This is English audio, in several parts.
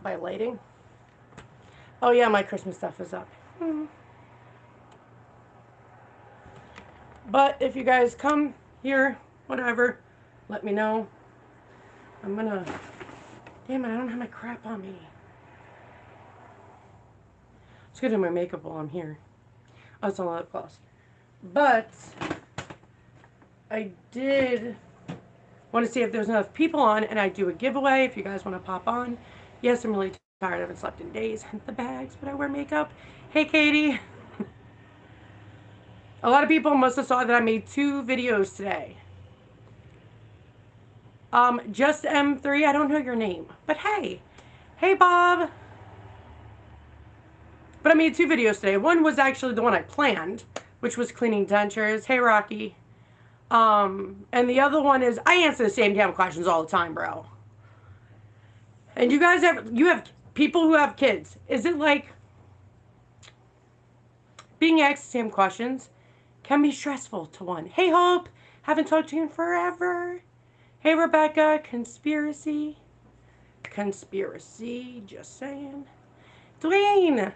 by lighting. Oh yeah, my Christmas stuff is up. But if you guys come here, whatever, let me know. I'm gonna. Damn it, I don't have my crap on me. Let's go do my makeup while I'm here. Oh, it's on lip gloss. But I did want to see if there's enough people on, and I do a giveaway if you guys want to pop on. Yes, I'm really tired. I haven't slept in days. Hence the bags, but I wear makeup. Hey, Katie. A lot of people must have saw that I made 2 videos today. Just M3. I don't know your name, but hey, hey, Bob. But I made 2 videos today. One was actually the one I planned, which was cleaning dentures. Hey, Rocky. And the other one is I answer the same damn questions all the time, bro. And you have people who have kids. Is it like being asked the same questions can be stressful to one? Hey, Hope. Haven't talked to you in forever. Hey, Rebecca. Conspiracy. Conspiracy. Just saying. Dwayne.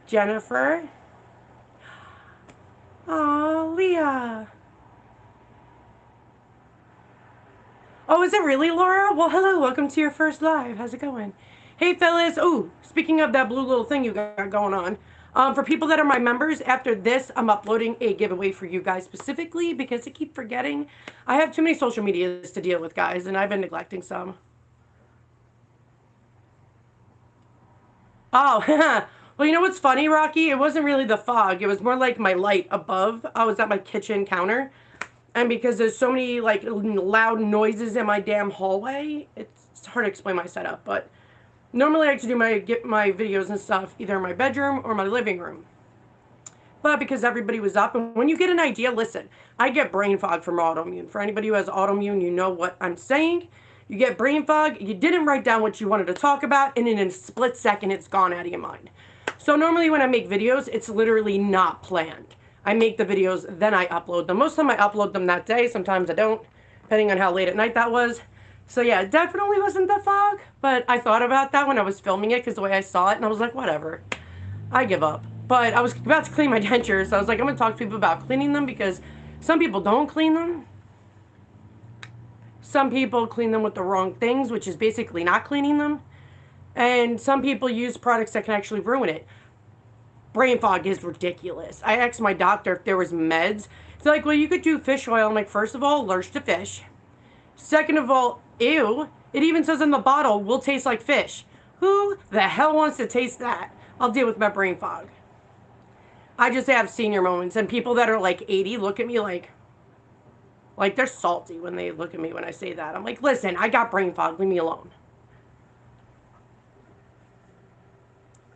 Jennifer. Oh, Leah. Oh, is it really, Laura? Well, hello. Welcome to your first live. How's it going? Hey, Phyllis. Oh, speaking of that blue little thing you got going on, for people that are my members, after this, I'm uploading a giveaway for you guys specifically because I keep forgetting. I have too many social medias to deal with, guys, and I've been neglecting some. Oh, well, you know what's funny, Rocky? It wasn't really the fog. It was more like my light above. I was at my kitchen counter. And because there's so many like loud noises in my damn hallway, it's hard to explain my setup. But normally I like to do my videos and stuff either in my bedroom or my living room. But because everybody was up, and when you get an idea, listen, I get brain fog from autoimmune. For anybody who has autoimmune, you know what I'm saying. You get brain fog, you didn't write down what you wanted to talk about, and in a split second, it's gone out of your mind. So normally when I make videos, it's literally not planned. I make the videos, then I upload them. Most of the time I upload them that day, sometimes I don't, depending on how late at night that was. So yeah, it definitely wasn't the fog, but I thought about that when I was filming it because the way I saw it, and I was like, whatever. I give up. But I was about to clean my dentures, so I was like, I'm gonna talk to people about cleaning them because some people don't clean them. Some people clean them with the wrong things, which is basically not cleaning them. And some people use products that can actually ruin it. Brain fog is ridiculous. I asked my doctor if there was meds. They're like, well, you could do fish oil. I'm like, first of all, allergic to fish. Second of all, ew. It even says in the bottle, will taste like fish. Who the hell wants to taste that? I'll deal with my brain fog. I just have senior moments, and people that are like 80 look at me like they're salty when they look at me when I say that. I'm like, listen, I got brain fog. Leave me alone.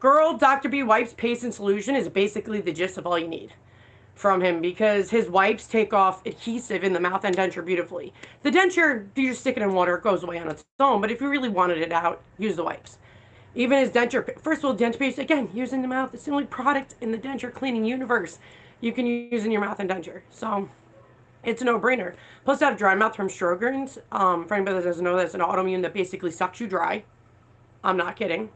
Girl, Dr. B wipes paste and solution is basically the gist of all you need from him because his wipes take off adhesive in the mouth and denture beautifully. The denture, you just stick it in water, it goes away on its own. But if you really wanted it out, use the wipes. Even his denture, first of all, denture paste, again, used in the mouth. It's the only product in the denture cleaning universe you can use in your mouth and denture. So it's a no-brainer. Plus, I have dry mouth from Sjogren's. For anybody that doesn't know, that's an autoimmune that basically sucks you dry. I'm not kidding.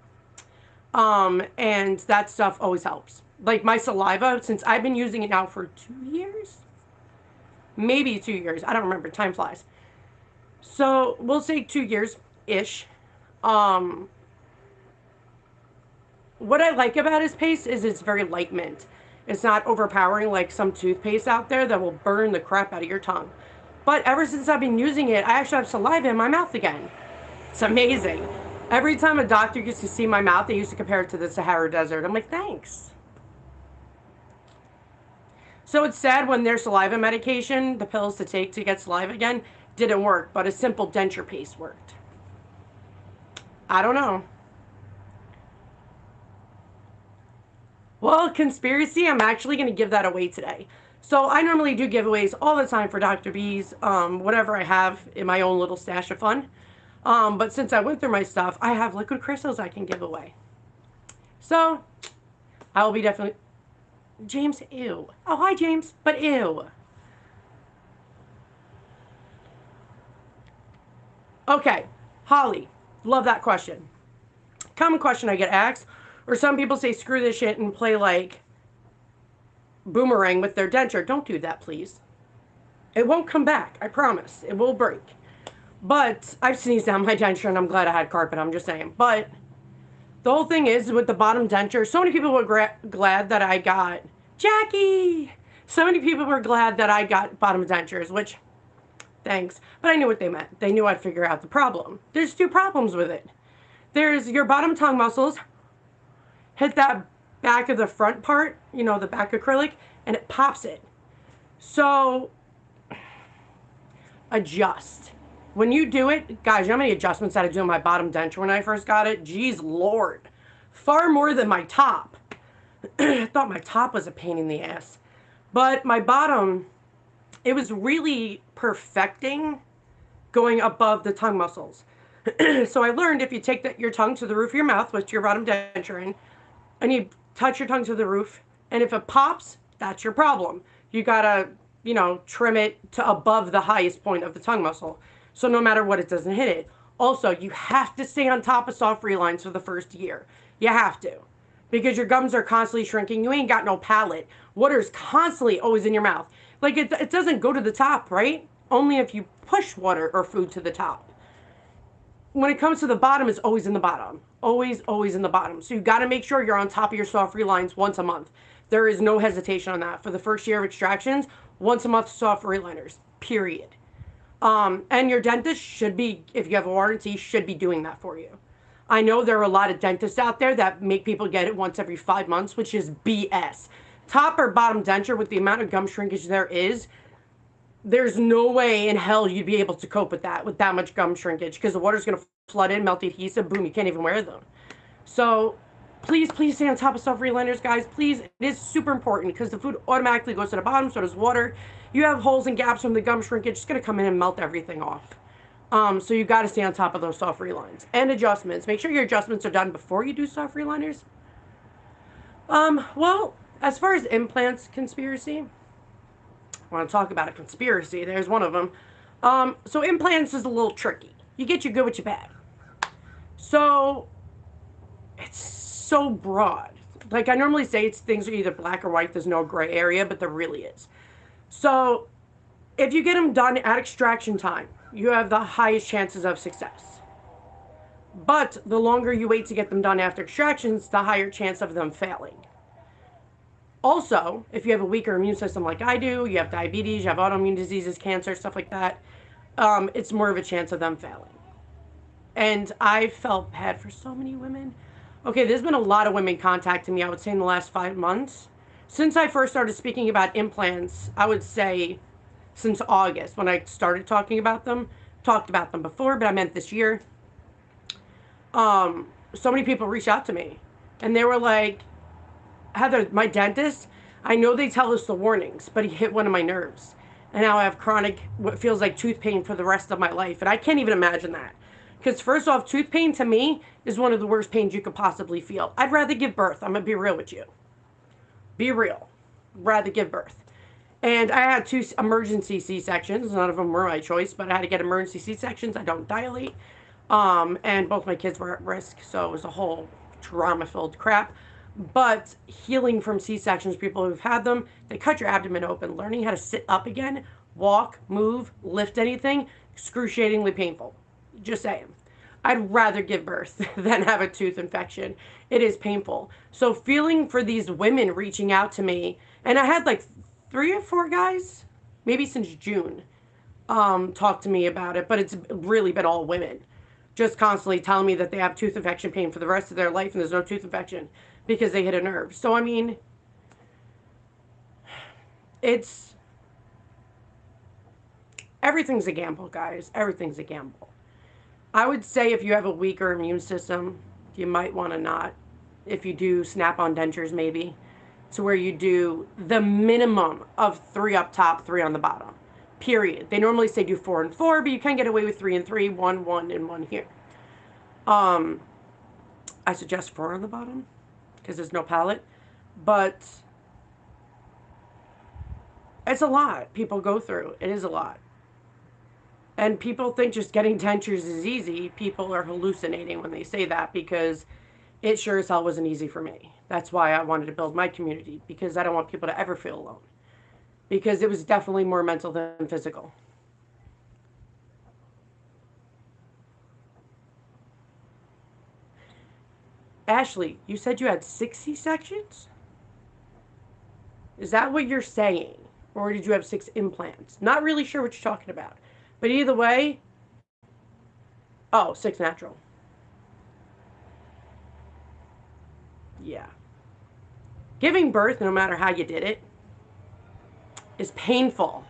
And that stuff always helps. Like my saliva, since I've been using it now for 2 years, maybe 2 years. I don't remember. Time flies. So we'll say 2 years ish. Um, what I like about his paste is it's very light mint. It's not overpowering like some toothpaste out there that will burn the crap out of your tongue. But ever since I've been using it, I actually have saliva in my mouth again. It's amazing. Every time a doctor used to see my mouth, they used to compare it to the Sahara Desert. I'm like, thanks. So it's sad when their saliva medication, the pills to take to get saliva again, didn't work, but a simple denture paste worked. I don't know. Well, conspiracy, I'm actually going to give that away today. So I normally do giveaways all the time for Dr. B's, whatever I have in my own little stash of fun. But since I went through my stuff, I have liquid crystals I can give away. So I will be definitely. James, ew. Oh, hi, James, but ew. Okay, Holly, love that question. Common question I get asked, or some people say screw this shit and play like boomerang with their denture. Don't do that, please. It won't come back. I promise. It will break. But I've sneezed down my denture and I'm glad I had carpet. I'm just saying. But the whole thing is with the bottom denture, so many people were glad that I got Jackie. So many people were glad that I got bottom dentures, which thanks. But I knew what they meant. They knew I'd figure out the problem. There's two problems with it. There's your bottom tongue muscles hit that back of the front part, you know, the back acrylic, and it pops it. So adjust. When you do it, guys, you know how many adjustments I had to do on my bottom denture when I first got it? Jeez Lord. Far more than my top. I thought my top was a pain in the ass. But my bottom, it was really perfecting going above the tongue muscles. So I learned if you take your tongue to the roof of your mouth with your bottom denture in, and you touch your tongue to the roof, and if it pops, that's your problem. You gotta, you know, trim it to above the highest point of the tongue muscle. So no matter what, it doesn't hit it. Also, you have to stay on top of soft relines for the first year. You have to. Because your gums are constantly shrinking. You ain't got no palate. Water's constantly always in your mouth. Like, it doesn't go to the top, right? Only if you push water or food to the top. When it comes to the bottom, it's always in the bottom. Always, always in the bottom. So you got to make sure you're on top of your soft relines once a month. There is no hesitation on that. For the first year of extractions, once a month soft reliners. Period. And your dentist should be, if you have a warranty, should be doing that for you. I know there are a lot of dentists out there that make people get it once every 5 months, which is BS. Top or bottom denture, with the amount of gum shrinkage there is, there's no way in hell you'd be able to cope with that much gum shrinkage, because the water's going to flood in, melt the adhesive, boom, you can't even wear them. So please, please stay on top of soft reliners, guys. Please, it is super important, because the food automatically goes to the bottom, so does water. You have holes and gaps from the gum shrinkage, it's going to come in and melt everything off. So you got to stay on top of those soft relines. And adjustments. Make sure your adjustments are done before you do soft reliners. Well, as far as implants conspiracy, I want to talk about a conspiracy. There's one of them. So implants is a little tricky. You get your good with your bad. So it's so broad. Like I normally say, things are either black or white. There's no gray area, but there really is. So if you get them done at extraction time, you have the highest chances of success. But the longer you wait to get them done after extractions, the higher chance of them failing. Also, if you have a weaker immune system like I do, you have diabetes, you have autoimmune diseases, cancer, stuff like that, it's more of a chance of them failing. And I felt bad for so many women. Okay, there's been a lot of women contacting me, I would say, in the last 5 months. Since I first started speaking about implants, I would say since August, when I started talking about them. Talked about them before, but I meant this year. So many people reached out to me. And they were like, Heather, my dentist, I know they tell us the warnings, but he hit one of my nerves. And now I have chronic, what feels like tooth pain for the rest of my life. And I can't even imagine that. Because first off, tooth pain to me is one of the worst pains you could possibly feel. I'd rather give birth. I'm going to be real with you. Be real. Rather give birth. And I had 2 emergency C-sections. None of them were my choice, but I had to get emergency C-sections. I don't dilate. And both my kids were at risk, so it was a whole trauma-filled crap. But healing from C-sections, people who've had them, they cut your abdomen open. Learning how to sit up again, walk, move, lift anything, excruciatingly painful. Just saying. I'd rather give birth than have a tooth infection. It is painful. So feeling for these women reaching out to me, and I had like 3 or 4 guys, maybe since June, talk to me about it, but it's really been all women. Just constantly telling me that they have tooth infection pain for the rest of their life and there's no tooth infection because they hit a nerve. So, I mean, everything's a gamble, guys. Everything's a gamble. I would say if you have a weaker immune system, you might want to not. If you do snap-on dentures, maybe, to where you do the minimum of 3 up top, 3 on the bottom. Period. They normally say do 4 and 4, but you can get away with 3 and 3, 1, 1, and 1 here. I suggest 4 on the bottom because there's no palate, but it's a lot people go through. It is a lot. And people think just getting dentures is easy. People are hallucinating when they say that because it sure as hell wasn't easy for me. That's why I wanted to build my community, because I don't want people to ever feel alone. Because it was definitely more mental than physical. Ashley, you said you had 60 sections? Is that what you're saying? Or did you have 6 implants? Not really sure what you're talking about. But either way, oh, 6 natural. Yeah. Giving birth, no matter how you did it, is painful.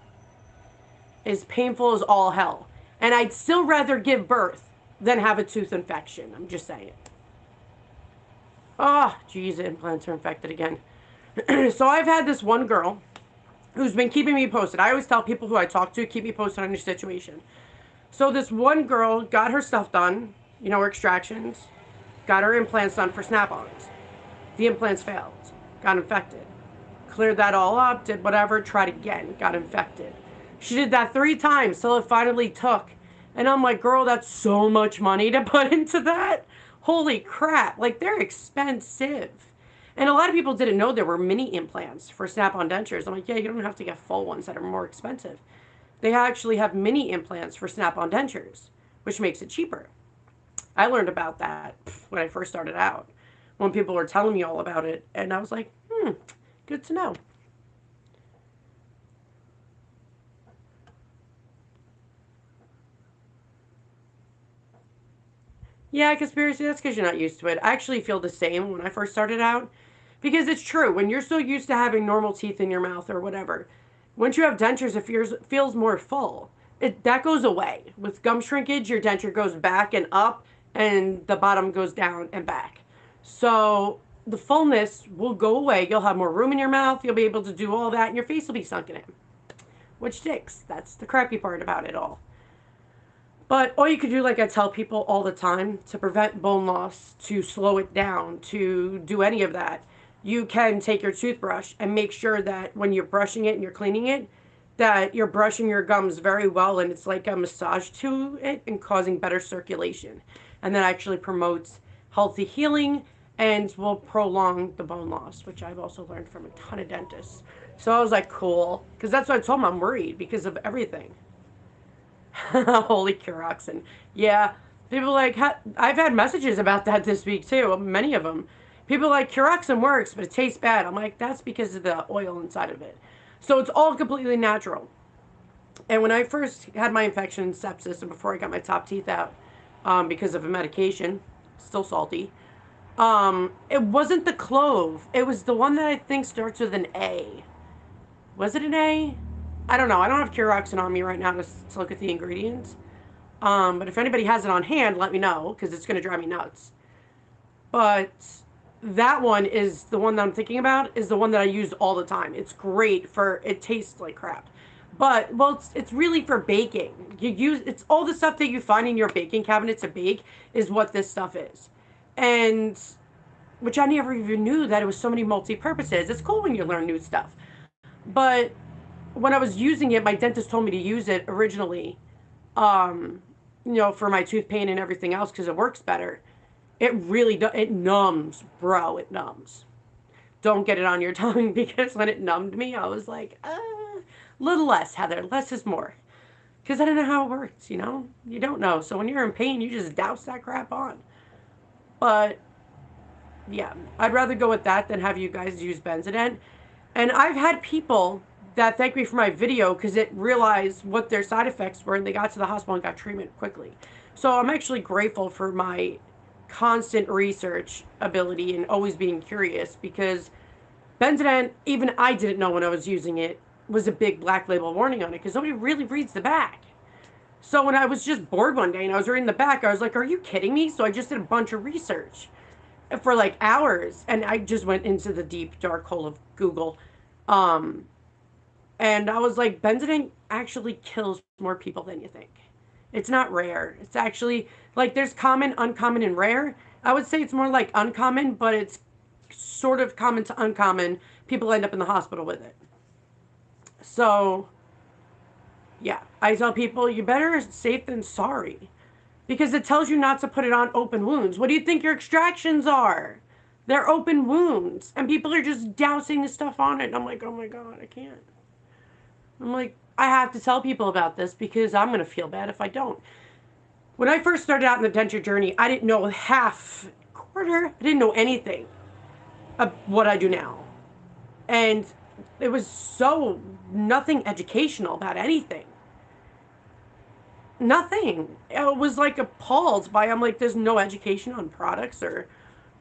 Is painful as all hell. And I'd still rather give birth than have a tooth infection. I'm just saying. Oh, geez, the implants are infected again. So I've had this one girl who's been keeping me posted. I always tell people who I talk to, keep me posted on your situation. So this one girl got her stuff done, you know, her extractions, got her implants done for snap-ons. The implants failed, got infected. Cleared that all up, did whatever, tried again, got infected. She did that 3 times till it finally took. And I'm like, girl, that's so much money to put into that. Holy crap, like they're expensive. And a lot of people didn't know there were mini implants for snap-on dentures. I'm like, yeah, you don't have to get full ones that are more expensive. They actually have mini implants for snap-on dentures, which makes it cheaper. I learned about that when I first started out, when people were telling me all about it, and I was like, good to know. Yeah, conspiracy, that's because you're not used to it. I actually feel the same when I first started out. Because it's true, when you're so used to having normal teeth in your mouth or whatever, once you have dentures, it feels more full. That goes away. With gum shrinkage, your denture goes back and up, and the bottom goes down and back. So the fullness will go away. You'll have more room in your mouth. You'll be able to do all that, and your face will be sunken in, which sticks. That's the crappy part about it all. But all you can do, like I tell people all the time, to prevent bone loss, to slow it down, to do any of that, you can take your toothbrush and make sure that when you're brushing it and you're cleaning it, that you're brushing your gums very well, and it's like a massage to it and causing better circulation. And that actually promotes healthy healing and will prolong the bone loss, which I've also learned from a ton of dentists. So I was like, cool. Because that's what I told them, I'm worried because of everything. Holy Curoxin. Yeah, people like, I've had messages about that this week too, many of them. People like, Curoxin works, but it tastes bad. I'm like, that's because of the oil inside of it. So it's all completely natural. And when I first had my infection and sepsis, and before I got my top teeth out, because of a medication, still salty, it wasn't the clove. It was the one that I think starts with an A. Was it an A? I don't know. I don't have Curoxin on me right now to look at the ingredients. But if anybody has it on hand, let me know, because it's going to drive me nuts. But that one is the one that I'm thinking about, is the one that I use all the time. It's great for, it tastes like crap. But, well, it's really for baking. It's all the stuff that you find in your baking cabinet to bake is what this stuff is. And, which I never even knew that it was so many multi-purposes. It's cool when you learn new stuff. But when I was using it, my dentist told me to use it originally, you know, for my tooth pain and everything else, because it works better. It really does. It numbs, bro. It numbs. Don't get it on your tongue, because when it numbed me, I was like, little less, Heather. Less is more. Because I don't know how it works, you know? You don't know. So when you're in pain, you just douse that crap on. But, yeah, I'd rather go with that than have you guys use Benzodent. And I've had people that thanked me for my video because it realized what their side effects were, and they got to the hospital and got treatment quickly. So I'm actually grateful for my constant research ability and always being curious, because Benzodent, even I didn't know when I was using it, was a big black label warning on it, because nobody really reads the back. So when I was just bored one day and I was reading the back, I was like, are you kidding me? So I just did a bunch of research for like hours, and I just went into the deep dark hole of Google. And I was like, Benzodent actually kills more people than you think. It's not rare. It's actually, like, there's common, uncommon, and rare. I would say it's more like uncommon, but it's sort of common to uncommon. People end up in the hospital with it. So, yeah. I tell people, you better safe than sorry. because it tells you not to put it on open wounds. What do you think your extractions are? They're open wounds. And people are just dousing this stuff on it. And I'm like, oh my God, I can't. I'm like, I have to tell people about this because I'm going to feel bad if I don't. When I first started out in the denture journey, I didn't know quarter, I didn't know anything of what I do now. And it was so nothing educational about anything. Nothing. I was like appalled by, I'm like, there's no education on products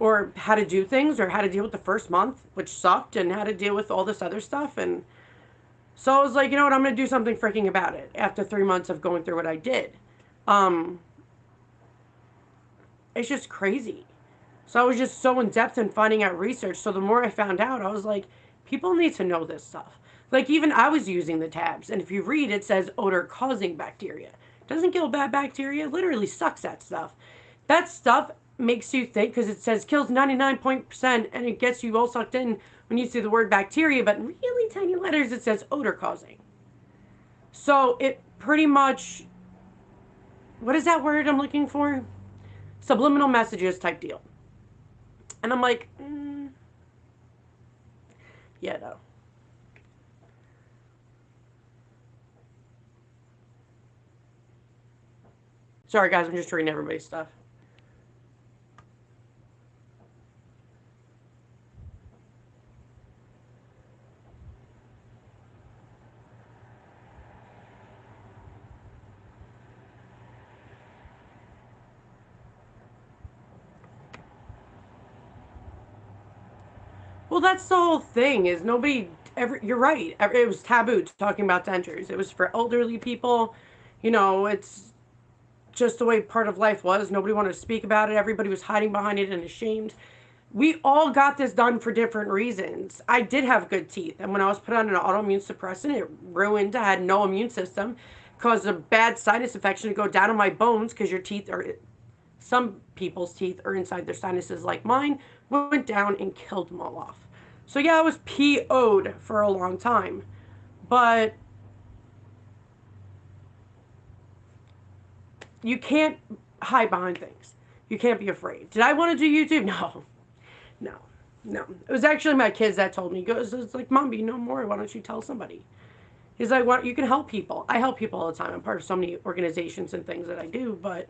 or how to do things or how to deal with the first month, which sucked, and how to deal with all this other stuff. And so I was like, you know what, I'm going to do something freaking about it after 3 months of going through what I did. It's just crazy. So I was just so in depth in finding out research. So the more I found out, I was like, people need to know this stuff. Like even I was using the tabs, and if you read, it says odor causing bacteria. It doesn't kill bad bacteria, it literally sucks that stuff. That stuff makes you think, because it says kills 99% and it gets you all sucked in when you see the word bacteria, but in really tiny letters it says odor causing. So it pretty much, what is that word I'm looking for? Subliminal messages type deal. And I'm like, yeah, no. Sorry, guys, I'm just reading everybody's stuff. Well, that's the whole thing, is nobody ever, you're right, it was taboo talking about dentures. It was for elderly people. You know, it's just the way part of life was. Nobody wanted to speak about it. Everybody was hiding behind it and ashamed. We all got this done for different reasons. I did have good teeth, and when I was put on an autoimmune suppressant, it ruined. I had no immune system, caused a bad sinus infection to go down in my bones, because your teeth are, some people's teeth are inside their sinuses like mine, went down and killed them all off. So yeah, I was PO'd for a long time, but you can't hide behind things. You can't be afraid. Did I want to do YouTube? No. No. No. It was actually my kids that told me. He goes, it's like, Mom, you know more. Why don't you tell somebody? He's like, "What? You can help people." I help people all the time. I'm part of so many organizations and things that I do, but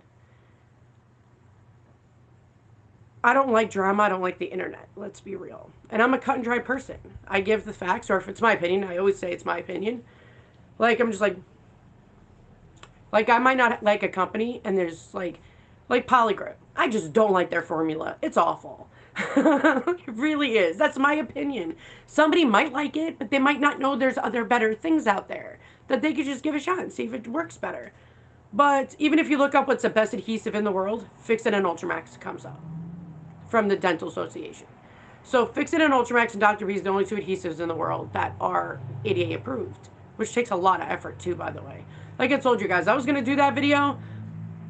I don't like drama. I don't like the internet. Let's be real. And I'm a cut and dry person. I give the facts, or if it's my opinion, I always say it's my opinion. Like, I'm just like I might not like a company, and there's like Polygrip. I just don't like their formula. It's awful. It really is. That's my opinion. Somebody might like it, but they might not know there's other better things out there that they could just give a shot and see if it works better. But even if you look up what's the best adhesive in the world, Fix-It and Ultramax comes up from the Dental Association. So Fix-It and Ultramax and Dr. B is the only two adhesives in the world that are ADA approved, which takes a lot of effort too, by the way. Like I told you guys, I was going to do that video,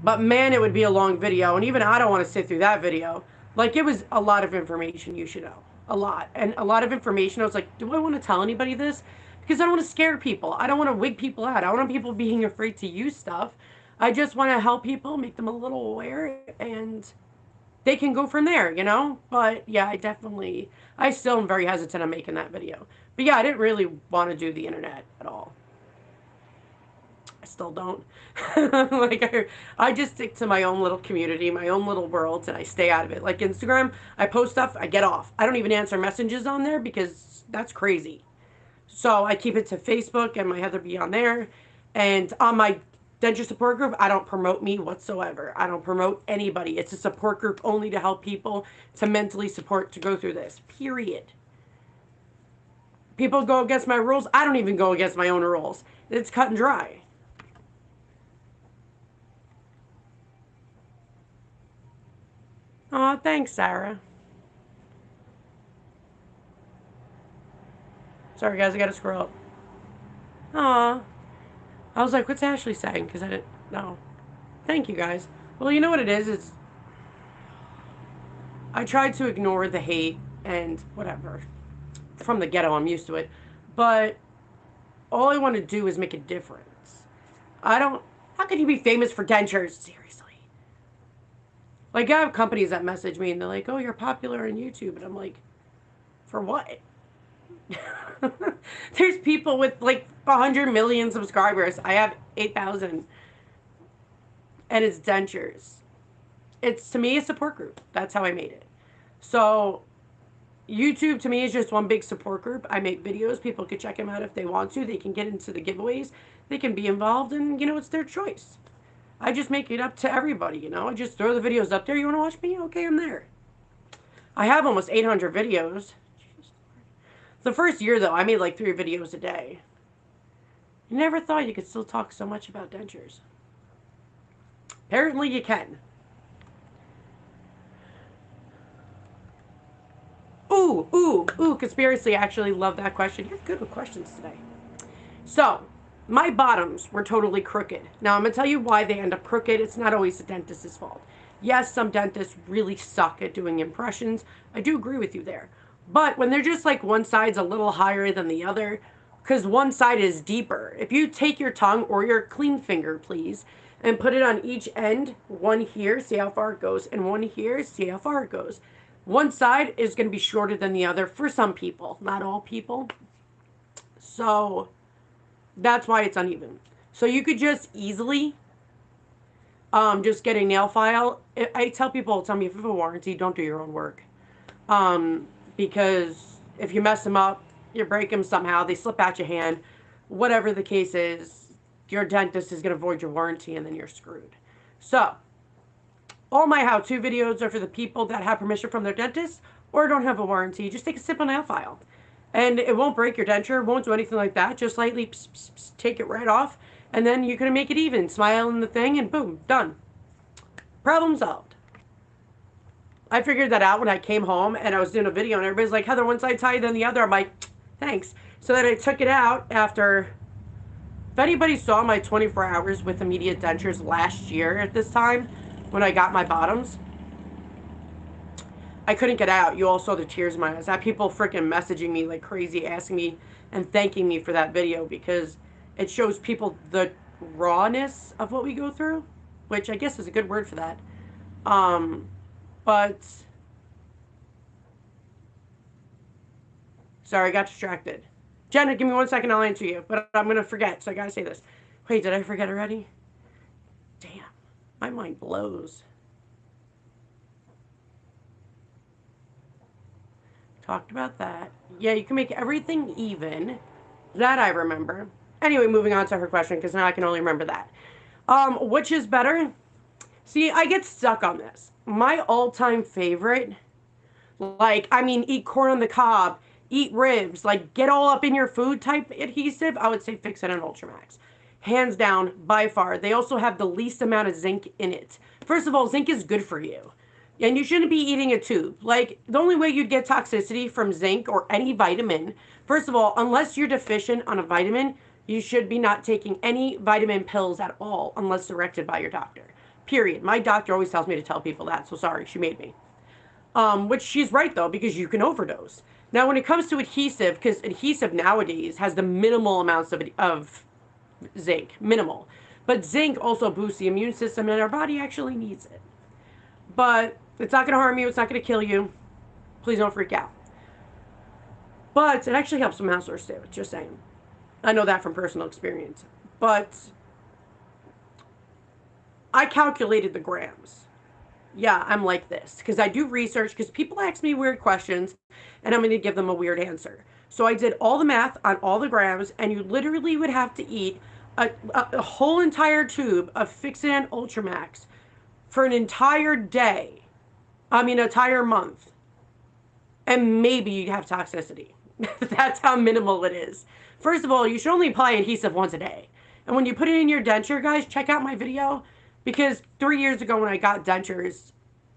but man, it would be a long video, and even I don't want to sit through that video. Like, it was a lot of information you should know. A lot. And a lot of information, I was like, do I want to tell anybody this? Because I don't want to scare people. I don't want to wig people out. I don't want people being afraid to use stuff. I just want to help people, make them a little aware, and they can go from there, you know? But yeah, I still am very hesitant on making that video. But yeah, I didn't really want to do the internet at all. I still don't. Like, I just stick to my own little community, my own little worlds, and I stay out of it. Like Instagram, I post stuff, I get off. I don't even answer messages on there because that's crazy. So I keep it to Facebook and my Heather B on there. And on my denture support group, I don't promote me whatsoever. I don't promote anybody. It's a support group only to help people, to mentally support, to go through this. Period. People go against my rules. I don't even go against my own rules. It's cut and dry. Aw, thanks, Sarah. Sorry, guys, I gotta scroll up. Aw. I was like, what's Ashley saying? Because I didn't know. Thank you, guys. Well, you know what it is? It's, I tried to ignore the hate and whatever. From the ghetto, I'm used to it. But all I want to do is make a difference. I don't... How can you be famous for dentures? Seriously. Like, I have companies that message me and they're like, oh, you're popular on YouTube. And I'm like, for what? There's people with like 100 million subscribers. I have 8,000. And it's dentures. It's, to me, a support group. That's how I made it. So YouTube to me is just one big support group. I make videos. People can check them out if they want to. They can get into the giveaways. They can be involved, and it's their choice. I just make it up to everybody, I just throw the videos up there. You want to watch me? Okay, I'm there. I have almost 800 videos. The first year, though, I made like 3 videos a day. You never thought you could still talk so much about dentures. Apparently you can. Ooh, conspiracy. I actually love that question. You're good with questions today. So, my bottoms were totally crooked. Now, I'm going to tell you why they end up crooked. It's not always the dentist's fault. Yes, some dentists really suck at doing impressions. I do agree with you there. But when they're just like one side's a little higher than the other, because one side is deeper. If you take your tongue or your clean finger, please, and put it on each end, one here, see how far it goes, and one here, see how far it goes. One side is going to be shorter than the other for some people, not all people. So that's why it's uneven. So you could just easily just get a nail file. I tell people, tell me if you have a warranty, don't do your own work. Because if you mess them up, you break them somehow, they slip out your hand, whatever the case is, your dentist is going to void your warranty and then you're screwed. So, all my how-to videos are for the people that have permission from their dentist or don't have a warranty. Just take a simple nail file. And it won't break your denture, won't do anything like that. Just lightly take it right off. And then you're going to make it even. Smile in the thing and boom, done. Problem solved. I figured that out when I came home and I was doing a video and everybody's like, Heather, one side tighter than the other. I'm like, thanks. So then I took it out after, if anybody saw my 24 hours with immediate dentures last year at this time, when I got my bottoms, I couldn't get out. You all saw the tears in my eyes. I had people freaking messaging me like crazy, asking me and thanking me for that video because it shows people the rawness of what we go through, which I guess is a good word for that. But sorry, I got distracted. Jenna, give me 1 second, I'll answer you, but I'm gonna forget, so I gotta say this. Wait, did I forget already? Damn, my mind blows. Talked about that. Yeah, you can make everything even. That I remember. Anyway, moving on to her question, because now I can only remember that. Which is better? See, I get stuck on this. My all-time favorite, eat corn on the cob, eat ribs, get all up in your food type adhesive, I would say Fix It and Ultramax. Hands down, by far. They also have the least amount of zinc in it. First of all, zinc is good for you. And you shouldn't be eating a tube. The only way you'd get toxicity from zinc or any vitamin, first of all, unless you're deficient on a vitamin, you should be not taking any vitamin pills at all unless directed by your doctor. Period. My doctor always tells me to tell people that, so sorry, she made me. Which she's right, though, because you can overdose. Now, when it comes to adhesive, because adhesive nowadays has the minimal amounts of zinc, minimal. But zinc also boosts the immune system, and our body actually needs it. But it's not going to harm you. It's not going to kill you. Please don't freak out. But it actually helps with mouth sores too. Just saying. I know that from personal experience. But I calculated the grams. Yeah, I'm like this. Because I do research. Because people ask me weird questions. And I'm going to give them a weird answer. So I did all the math on all the grams. And you literally would have to eat a whole entire tube of Fix It and Ultramax for an entire day. Entire month. And maybe you'd have toxicity. That's how minimal it is. First of all, you should only apply adhesive once a day. And when you put it in your denture, guys, check out my video. Because 3 years ago when I got dentures,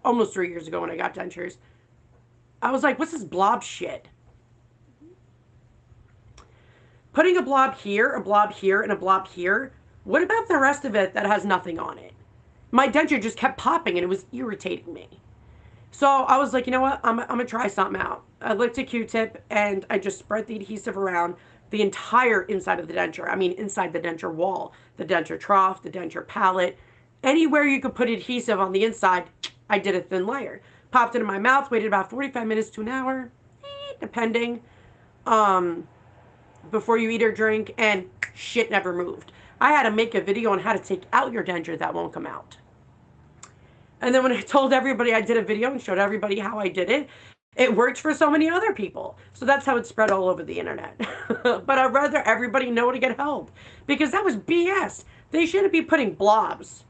almost 3 years ago when I got dentures, I was like, what's this blob shit? Putting a blob here, a blob here, and a blob here, what about the rest of it that has nothing on it? My denture just kept popping and it was irritating me. So I was like, you know what? I'm going to try something out. I licked a Q-tip and I just spread the adhesive around the entire inside of the denture. Inside the denture wall, the denture trough, the denture palate. Anywhere you could put adhesive on the inside, I did a thin layer. Popped it in my mouth, waited about 45 minutes to an hour, depending, before you eat or drink, and shit never moved. I had to make a video on how to take out your denture that won't come out. And then when I told everybody I did a video and showed everybody how I did it, it worked for so many other people. So that's how it spread all over the internet. But I'd rather everybody know to get help, because that was BS. They shouldn't be putting blobs.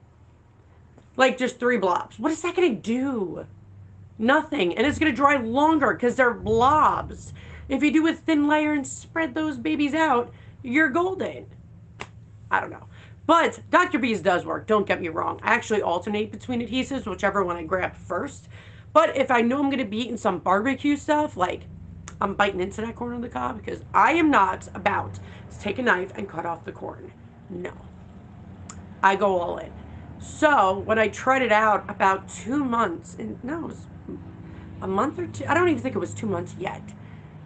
Like just 3 blobs. What is that going to do? Nothing. And it's going to dry longer because they're blobs. If you do a thin layer and spread those babies out, you're golden. I don't know. But Dr. B's does work, don't get me wrong. I actually alternate between adhesives, whichever one I grab first. But if I know I'm going to be eating some barbecue stuff, like I'm biting into that corn on the cob, because I am not about to take a knife and cut off the corn. No. I go all in. So when I tried it out about 2 months, and no, it was a month or 2. I don't even think it was 2 months yet.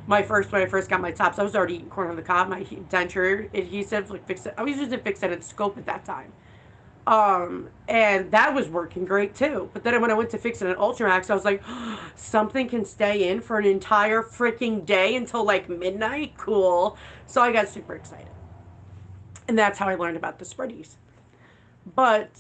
When I first got my tops, I was already eating corn on the cob. My denture adhesive, like Fix It. I was using Fix It and Scope at that time. And that was working great too. But then when I went to Fix It and Ultramax, I was like, oh, something can stay in for an entire freaking day until like midnight? Cool. So I got super excited. And that's how I learned about the spreadies. But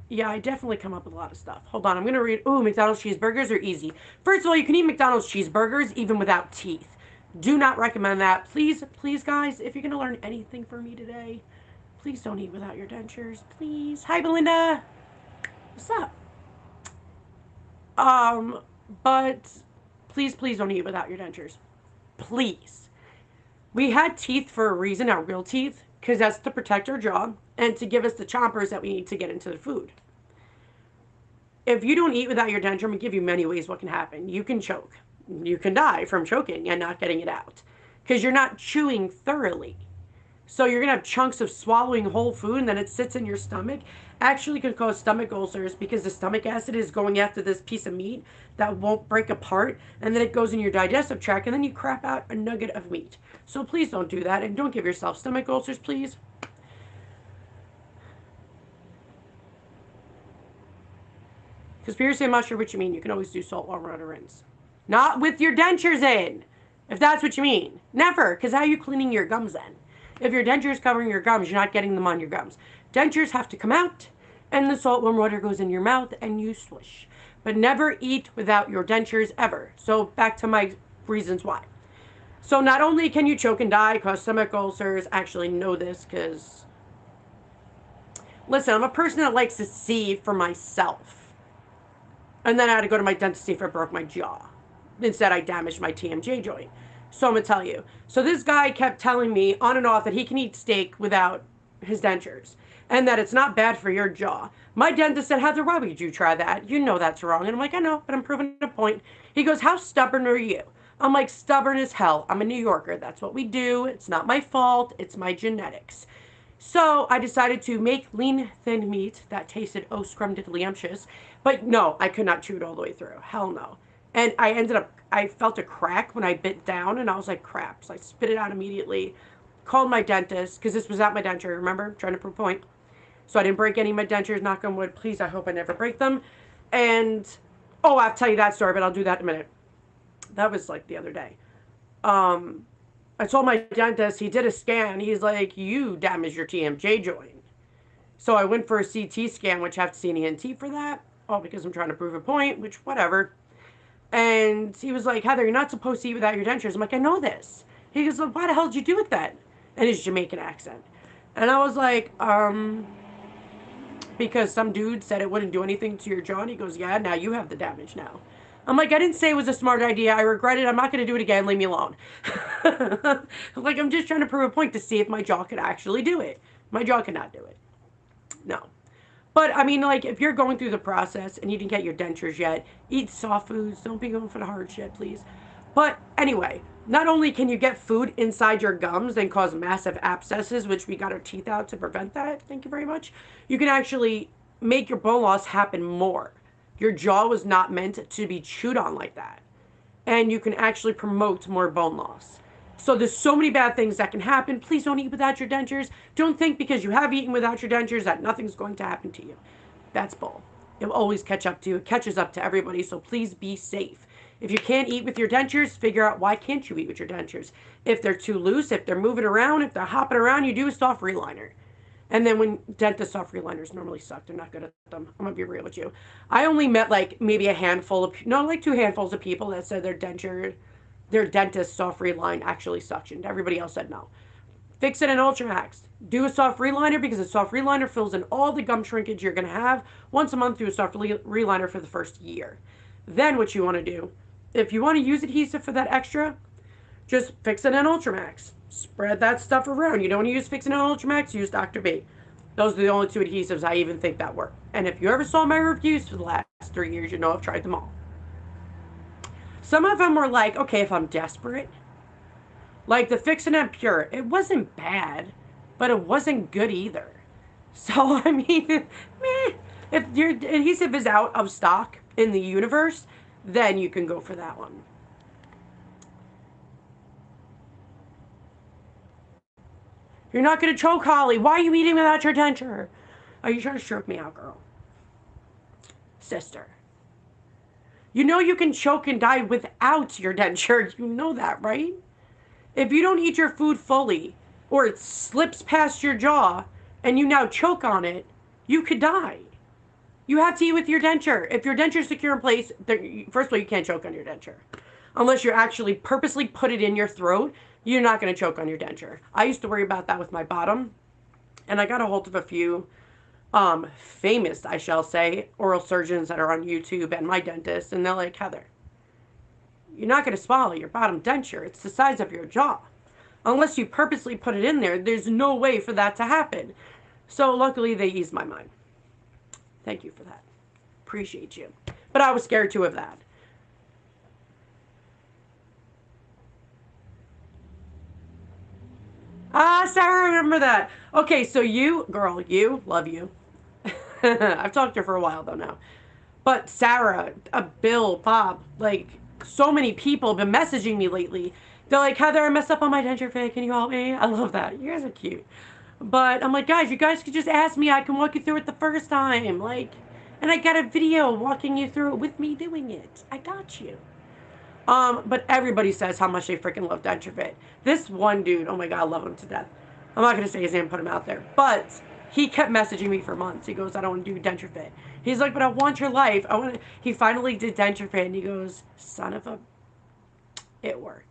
yeah, I definitely come up with a lot of stuff. Hold on, I'm going to read. Ooh, McDonald's cheeseburgers are easy. First of all, you can eat McDonald's cheeseburgers even without teeth. Do not recommend that. Please, please, guys, if you're going to learn anything from me today, please don't eat without your dentures. Please. Hi, Belinda. What's up? But please, please don't eat without your dentures. Please. We had teeth for a reason, our real teeth, because that's to protect our jaw and to give us the chompers that we need to get into the food. If you don't eat without your denture, I'm going to give you many ways what can happen. You can choke. You can die from choking and not getting it out, because you're not chewing thoroughly. So you're going to have chunks of swallowing whole food, and then it sits in your stomach. Actually could cause stomach ulcers, because the stomach acid is going after this piece of meat that won't break apart, and then it goes in your digestive tract, and then you crap out a nugget of meat. So please don't do that, and don't give yourself stomach ulcers, please. Conspiracy, I'm not sure what you mean. You can always do salt water rinse. Not with your dentures in, if that's what you mean. Never, because how are you cleaning your gums then? If your denture is covering your gums, you're not getting them on your gums. Dentures have to come out, and the salt warm water goes in your mouth, and you swish. But never eat without your dentures ever. So back to my reasons why. So not only can you choke and die, cause stomach ulcers, actually know this, because listen, I'm a person that likes to see for myself. And then I had to go to my dentist if I broke my jaw. Instead, I damaged my TMJ joint. So I'm going to tell you. So this guy kept telling me on and off that he can eat steak without his dentures. And that it's not bad for your jaw. My dentist said, Heather, why would you try that? You know that's wrong. And I'm like, I know, but I'm proving a point. He goes, how stubborn are you? I'm like, stubborn as hell. I'm a New Yorker. That's what we do. It's not my fault. It's my genetics. So I decided to make lean, thin meat that tasted oh scrumdiddlyumptious. But no, I could not chew it all the way through. Hell no. And I felt a crack when I bit down, and I was like, crap. So I spit it out immediately. Called my dentist, because this was at my denture, remember? Trying to prove a point. So I didn't break any of my dentures, knock on wood. Please, I hope I never break them. And, oh, I'll tell you that story, but I'll do that in a minute. That was like the other day. I told my dentist, he did a scan. He's like, you damaged your TMJ joint. So I went for a CT scan, which I have to see an ENT for that. All because I'm trying to prove a point, which, whatever. And he was like, Heather, you're not supposed to eat without your dentures. I'm like, I know this. He goes, well, why the hell did you do it then? And his Jamaican accent. And I was like, because some dude said it wouldn't do anything to your jaw. And he goes, yeah, now you have the damage now. I'm like, I didn't say it was a smart idea. I regret it. I'm not going to do it again. Leave me alone. Like, I'm just trying to prove a point to see if my jaw could actually do it. My jaw cannot do it. No. But, I mean, like, if you're going through the process and you didn't get your dentures yet, eat soft foods. Don't be going for the hard shit, please. But, anyway, not only can you get food inside your gums and cause massive abscesses, which we got our teeth out to prevent that, thank you very much, you can actually make your bone loss happen more. Your jaw was not meant to be chewed on like that. And you can actually promote more bone loss. So there's so many bad things that can happen. Please don't eat without your dentures. Don't think because you have eaten without your dentures that nothing's going to happen to you. That's bull. It will always catch up to you. It catches up to everybody, so please be safe. If you can't eat with your dentures, figure out why can't you eat with your dentures. If they're too loose, if they're moving around, if they're hopping around, you do a soft reliner. And then when dentist soft reliners normally suck, they're not good at them. I'm gonna be real with you. I only met like maybe a handful of, no, like 2 handfuls of people that said their dentist soft reline actually suctioned. Everybody else said no. Fix it in Ultramax. Do a soft reliner because a soft reliner fills in all the gum shrinkage you're going to have. Once a month, do a soft reliner for the first year. Then what you want to do, if you want to use adhesive for that extra, just fix it in Ultramax. Spread that stuff around. You don't want to use Fix It in Ultramax, use Dr. B. Those are the only 2 adhesives I even think that work. And if you ever saw my reviews for the last 3 years, you know I've tried them all. Some of them were like, okay, if I'm desperate. Like the Fix It Pure, it wasn't bad, but it wasn't good either. So, I mean, meh. If your adhesive is out of stock in the universe, then you can go for that one. You're not going to choke, Holly. Why are you eating without your denture? Are you trying to stroke me out, girl? Sister. You know you can choke and die without your denture. You know that, right? If you don't eat your food fully, or it slips past your jaw, and you now choke on it, you could die. You have to eat with your denture. If your denture is secure in place, first of all, you can't choke on your denture. Unless you actually purposely put it in your throat, you're not going to choke on your denture. I used to worry about that with my bottom, and I got a hold of a few famous, I shall say, oral surgeons that are on YouTube and my dentist, and they're like, Heather, you're not going to swallow your bottom denture. It's the size of your jaw. Unless you purposely put it in there, there's no way for that to happen. So luckily they eased my mind. Thank you for that. Appreciate you. But I was scared too of that. Ah, Sarah, I remember that. Okay, so you, girl, you, love you. I've talked to her for a while though now. But Sarah, Bill, Bob, like so many people have been messaging me lately. They're like, Heather, I messed up on my denture fit. Can you help me? I love that. You guys are cute. But I'm like, guys, you guys could just ask me. I can walk you through it the first time. Like, and I got a video walking you through it with me doing it. I got you. But everybody says how much they freaking love denture fit. This one dude, oh my God, I love him to death. I'm not going to say his name, put him out there. But he kept messaging me for months. He goes, I don't want to do denture fit. He's like, but I want your life. I want to. He finally did denture fit, and he goes, son of a, it worked.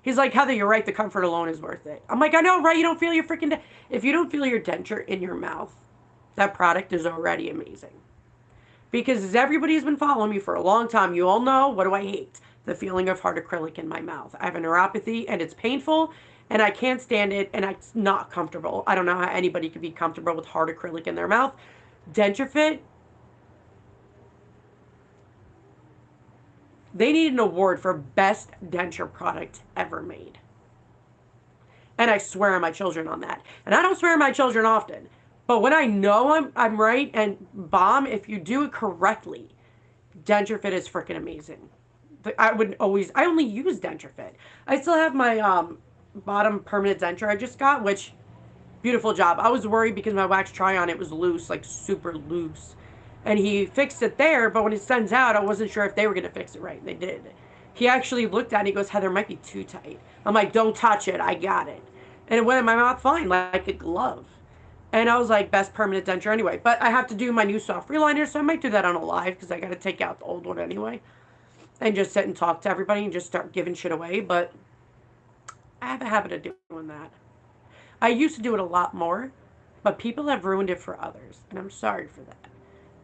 He's like, Heather, you're right. The comfort alone is worth it. I'm like, I know, right? You don't feel your freaking, if you don't feel your denture in your mouth, that product is already amazing. Because as everybody's been following me for a long time, you all know, what do I hate? The feeling of hard acrylic in my mouth. I have a neuropathy, and it's painful, and I can't stand it, and it's not comfortable. I don't know how anybody could be comfortable with hard acrylic in their mouth. Denture Fit, they need an award for best denture product ever made. And I swear on my children on that. And I don't swear on my children often. But when I know I'm right, and bomb, if you do it correctly, Denture Fit is freaking amazing. I only use Denture Fit. I still have my bottom permanent denture I just got, which, beautiful job. I was worried because my wax try-on, it was loose, like super loose. And he fixed it there, but when it sends out, I wasn't sure if they were going to fix it right. They did. He actually looked at it and he goes, Heather, it might be too tight. I'm like, don't touch it. I got it. And it went in my mouth fine, like a glove. And I was like, best permanent denture anyway. But I have to do my new soft reliner, so I might do that on a live because I got to take out the old one anyway. And just sit and talk to everybody and just start giving shit away. But I have a habit of doing that. I used to do it a lot more, but people have ruined it for others. And I'm sorry for that.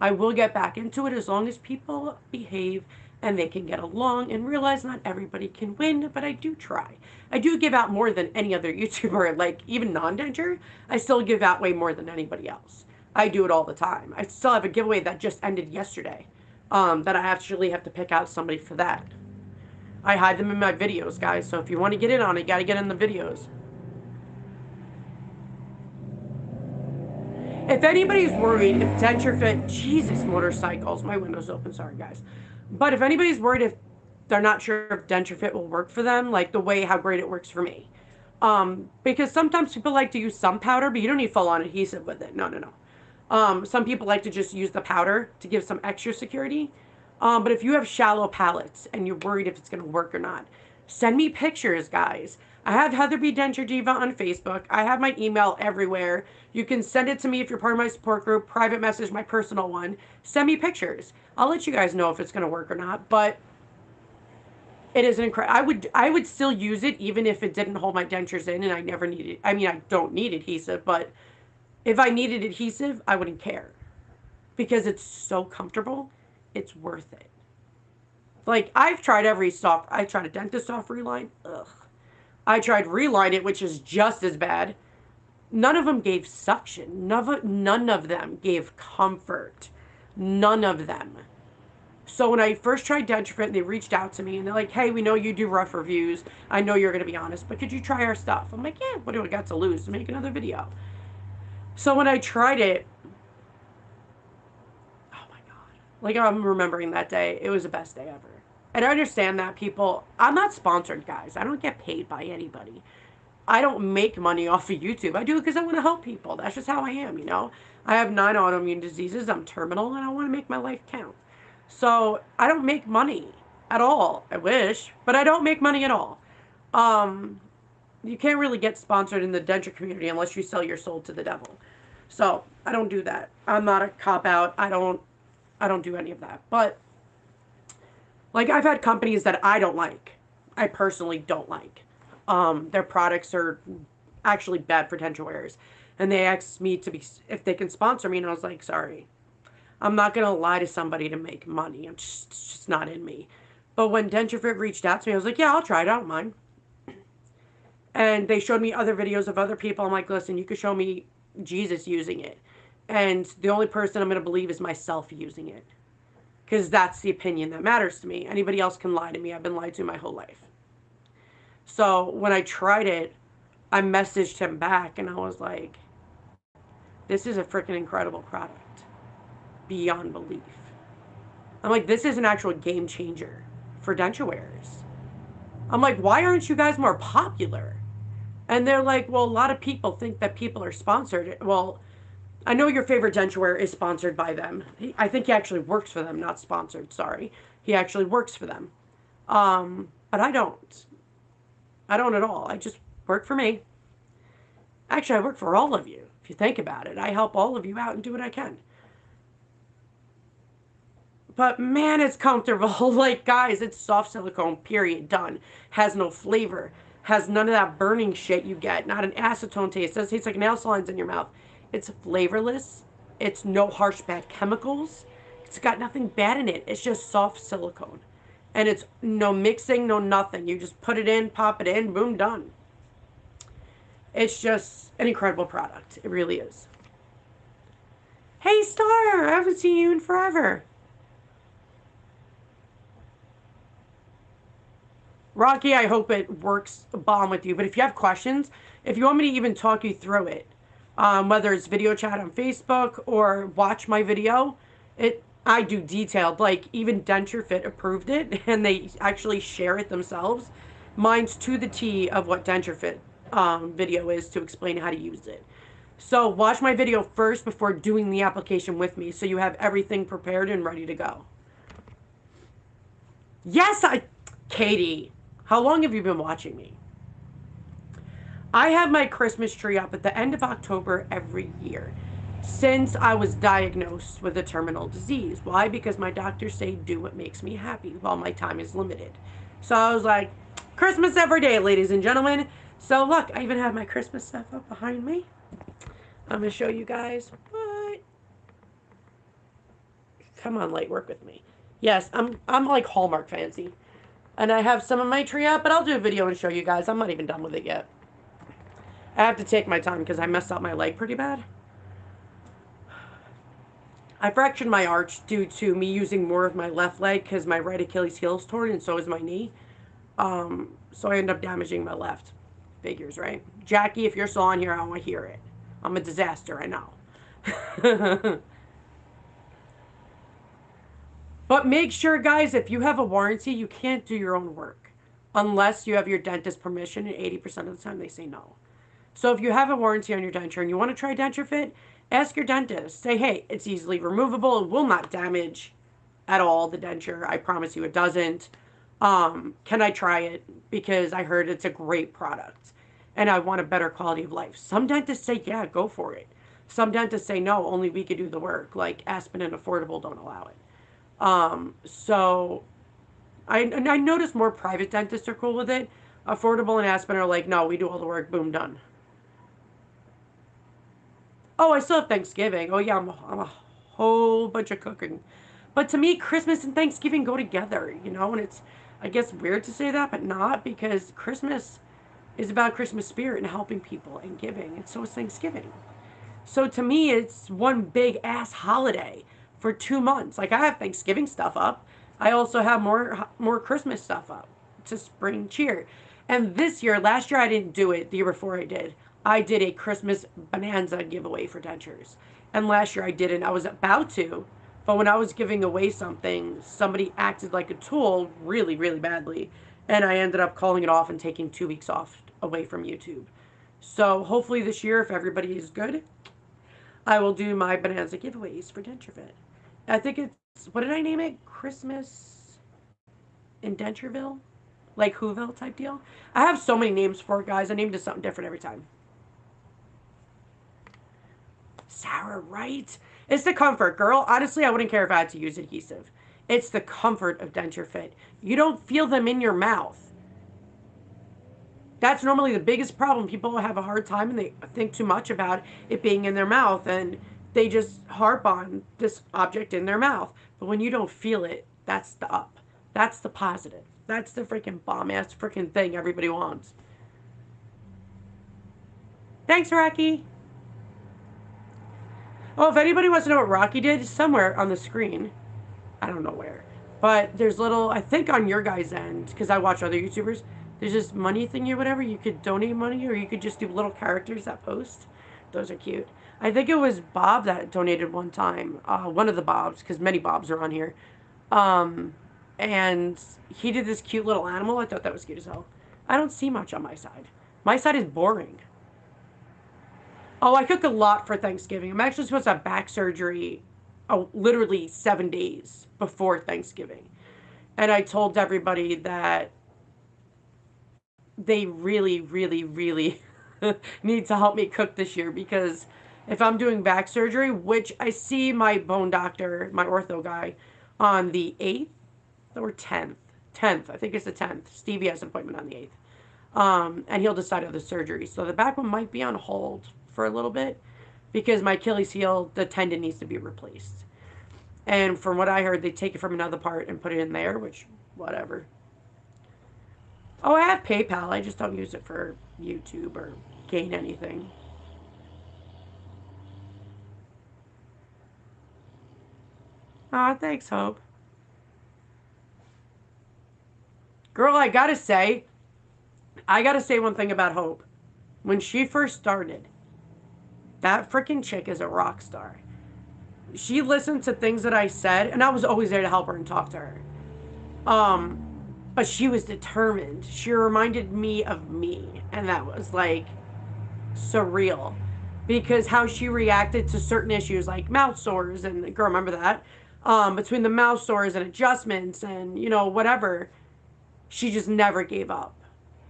I will get back into it as long as people behave and they can get along and realize not everybody can win, but I do try. I do give out more than any other YouTuber, like even non-denture, I still give out way more than anybody else. I do it all the time. I still have a giveaway that just ended yesterday, that I actually have to pick out somebody for that. I hide them in my videos, guys, so if you want to get in on it, you got to get in the videos. If anybody's worried if Denture Fit, Jesus, motorcycles, my window's open, sorry guys. But if anybody's worried if they're not sure if Denture Fit will work for them, like the way how great it works for me. Because sometimes people like to use some powder, but you don't need full-on adhesive with it. No, no, no. Some people like to just use the powder to give some extra security. But if you have shallow palettes and you're worried if it's going to work or not, send me pictures, guys. I have Heather B. Denture Diva on Facebook. I have my email everywhere. You can send it to me if you're part of my support group, private message, my personal one. Send me pictures. I'll let you guys know if it's going to work or not. But it is incredible. I would still use it even if it didn't hold my dentures in and I never needed. I mean, I don't need adhesive, but if I needed adhesive, I wouldn't care because it's so comfortable. It's worth it. Like I've tried every soft. I tried a Dentist Soft Reline. Ugh. I tried Reline It, which is just as bad. None of them gave suction. None of them gave comfort. None of them. So when I first tried Denture Fit, they reached out to me and they're like, hey, we know you do rough reviews. I know you're going to be honest, but could you try our stuff? I'm like, yeah, what do I got to lose? Make another video. So when I tried it, oh my God. Like I'm remembering that day. It was the best day ever. And I understand that people, I'm not sponsored, guys. I don't get paid by anybody. I don't make money off of YouTube. I do it because I want to help people. That's just how I am, you know. I have 9 autoimmune diseases. I'm terminal and I want to make my life count. So I don't make money at all. I wish, but I don't make money at all. You can't really get sponsored in the denture community unless you sell your soul to the devil. So I don't do that. I'm not a cop out. I don't do any of that. But like I've had companies that I don't like. I personally don't like. Their products are actually bad for denture wearers. And they asked me to be, if they can sponsor me. And I was like, sorry. I'm not going to lie to somebody to make money. It's just not in me. But when Denture Fit reached out to me, I was like, yeah, I'll try it. I don't mind. And they showed me other videos of other people. I'm like, listen, you could show me Jesus using it. And the only person I'm going to believe is myself using it. Because that's the opinion that matters to me. Anybody else can lie to me. I've been lied to my whole life. So when I tried it, I messaged him back and I was like, this is a freaking incredible product. Beyond belief. I'm like, this is an actual game changer for denture wearers. I'm like, why aren't you guys more popular? And they're like, well, a lot of people think that people are sponsored. Well, I know your favorite denture wearer is sponsored by them. I think he actually works for them, not sponsored, sorry. He actually works for them. But I don't. I don't at all. I just work for me. Actually, I work for all of you, if you think about it. I help all of you out and do what I can. But man, it's comfortable. Like, guys, it's soft silicone, period, done. Has no flavor. Has none of that burning shit you get. Not an acetone taste. It doesn't taste like nail salons in your mouth. It's flavorless. It's no harsh bad chemicals. It's got nothing bad in it. It's just soft silicone. And it's no mixing, no nothing. You just put it in, pop it in, boom, done. It's just an incredible product. It really is. Hey, Star! I haven't seen you in forever. Rocky, I hope it works bomb with you. But if you have questions, if you want me to even talk you through it, whether it's video chat on Facebook or watch my video, I do detailed. Like, even Denture Fit approved it, and they actually share it themselves. Mine's to the T of what Denture Fit video is to explain how to use it. So watch my video first before doing the application with me, so you have everything prepared and ready to go. Yes, Katie, how long have you been watching me? I have my Christmas tree up at the end of October every year since I was diagnosed with a terminal disease. Why? Because my doctors say do what makes me happy while my time is limited. So I was like, Christmas every day, ladies and gentlemen. So look, I even have my Christmas stuff up behind me. I'm going to show you guys what. Come on, light, work with me. Yes, I'm like Hallmark fancy. And I have some of my tree up, but I'll do a video and show you guys. I'm not even done with it yet. I have to take my time because I messed up my leg pretty bad. I fractured my arch due to me using more of my left leg because my right Achilles heel is torn and so is my knee. So I end up damaging my left. Figures, right? Jackie, if you're still on here, I want to hear it. I'm a disaster, I know. But make sure, guys, if you have a warranty, you can't do your own work unless you have your dentist permission, and 80% of the time they say no. So if you have a warranty on your denture and you want to try Denture Fit, ask your dentist. Say, hey, it's easily removable. It will not damage at all the denture. I promise you it doesn't. Can I try it? Because I heard it's a great product and I want a better quality of life. Some dentists say, yeah, go for it. Some dentists say, no, only we could do the work. Like Aspen and Affordable don't allow it. So I noticed more private dentists are cool with it. Affordable and Aspen are like, no, we do all the work, boom, done. Oh, I still have Thanksgiving. Oh, yeah, I'm a whole bunch of cooking. But to me, Christmas and Thanksgiving go together, you know, and it's, I guess, weird to say that, but not, because Christmas is about Christmas spirit and helping people and giving, and so is Thanksgiving. So to me, it's one big ass holiday for 2 months. Like I have Thanksgiving stuff up. I also have more Christmas stuff up to spring cheer. And this year, last year I didn't do it. The year before I did. I did a Christmas bonanza giveaway for dentures. And last year I didn't. I was about to, but when I was giving away something, somebody acted like a tool really, really badly. And I ended up calling it off and taking 2 weeks off away from YouTube. So hopefully this year, if everybody is good, I will do my bonanza giveaways for Dentureville. I think it's, what did I name it? Christmas in Dentureville? Like Whoville type deal? I have so many names for it, guys. I named it something different every time. Sarah, right? It's the comfort, girl. Honestly, I wouldn't care if I had to use adhesive. It's the comfort of Denture Fit. You don't feel them in your mouth. That's normally the biggest problem. People have a hard time and they think too much about it being in their mouth and they just harp on this object in their mouth. But when you don't feel it, that's the up. That's the positive. That's the freaking bomb ass freaking thing everybody wants. Thanks, Rocky. Oh, if anybody wants to know what Rocky did, somewhere on the screen, I don't know where, but there's little, I think on your guys' end, because I watch other YouTubers, there's this money thingy or whatever. You could donate money or you could just do little characters that post. Those are cute. I think it was Bob that donated one time, one of the Bobs, because many Bobs are on here. Um, and he did this cute little animal. I thought that was cute as hell. I don't see much on my side. My side is boring. Oh, I cook a lot for Thanksgiving. I'm actually supposed to have back surgery, literally 7 days before Thanksgiving. And I told everybody that they really, really, really need to help me cook this year, because if I'm doing back surgery, which I see my bone doctor, my ortho guy, on the 8th or 10th. 10th, I think it's the 10th. Stevie has an appointment on the 8th. And he'll decide on the surgery. So the back one might be on hold for a little bit because my Achilles heel, the tendon needs to be replaced. And from what I heard, they take it from another part and put it in there, which, whatever. Oh, I have PayPal. I just don't use it for YouTube or gain anything. Aw, thanks, Hope. Girl, I gotta say one thing about Hope. When she first started, that freaking chick is a rock star. She listened to things that I said, and I was always there to help her and talk to her. Um, but she was determined. She reminded me of me, and that was like surreal, because how she reacted to certain issues like mouth sores, and girl, remember that? Between the mouth sores and adjustments and whatever, she just never gave up,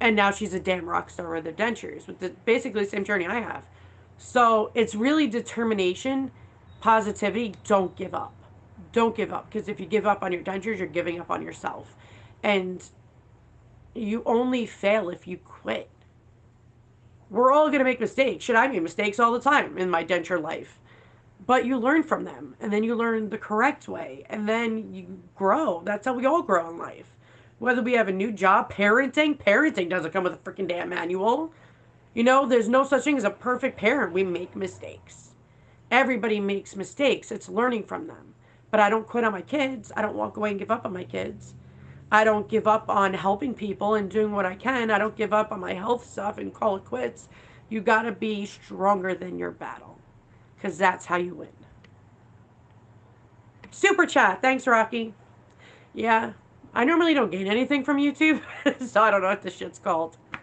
and now she's a damn rock star with the dentures, with basically the same journey I have. So it's really determination, positivity. Don't give up. Don't give up, because if you give up on your dentures, you're giving up on yourself, and you only fail if you quit. We're all going to make mistakes. Should I make mistakes all the time in my denture life? But you learn from them, and then you learn the correct way, and then you grow. That's how we all grow in life. Whether we have a new job, parenting doesn't come with a freaking damn manual. There's no such thing as a perfect parent. We make mistakes. Everybody makes mistakes. It's learning from them. But I don't quit on my kids. I don't walk away and give up on my kids. I don't give up on helping people and doing what I can. I don't give up on my health stuff and call it quits. You got to be stronger than your battle, because that's how you win. Super chat. Thanks, Rocky. Yeah. I normally don't gain anything from YouTube, so I don't know what this shit's called. You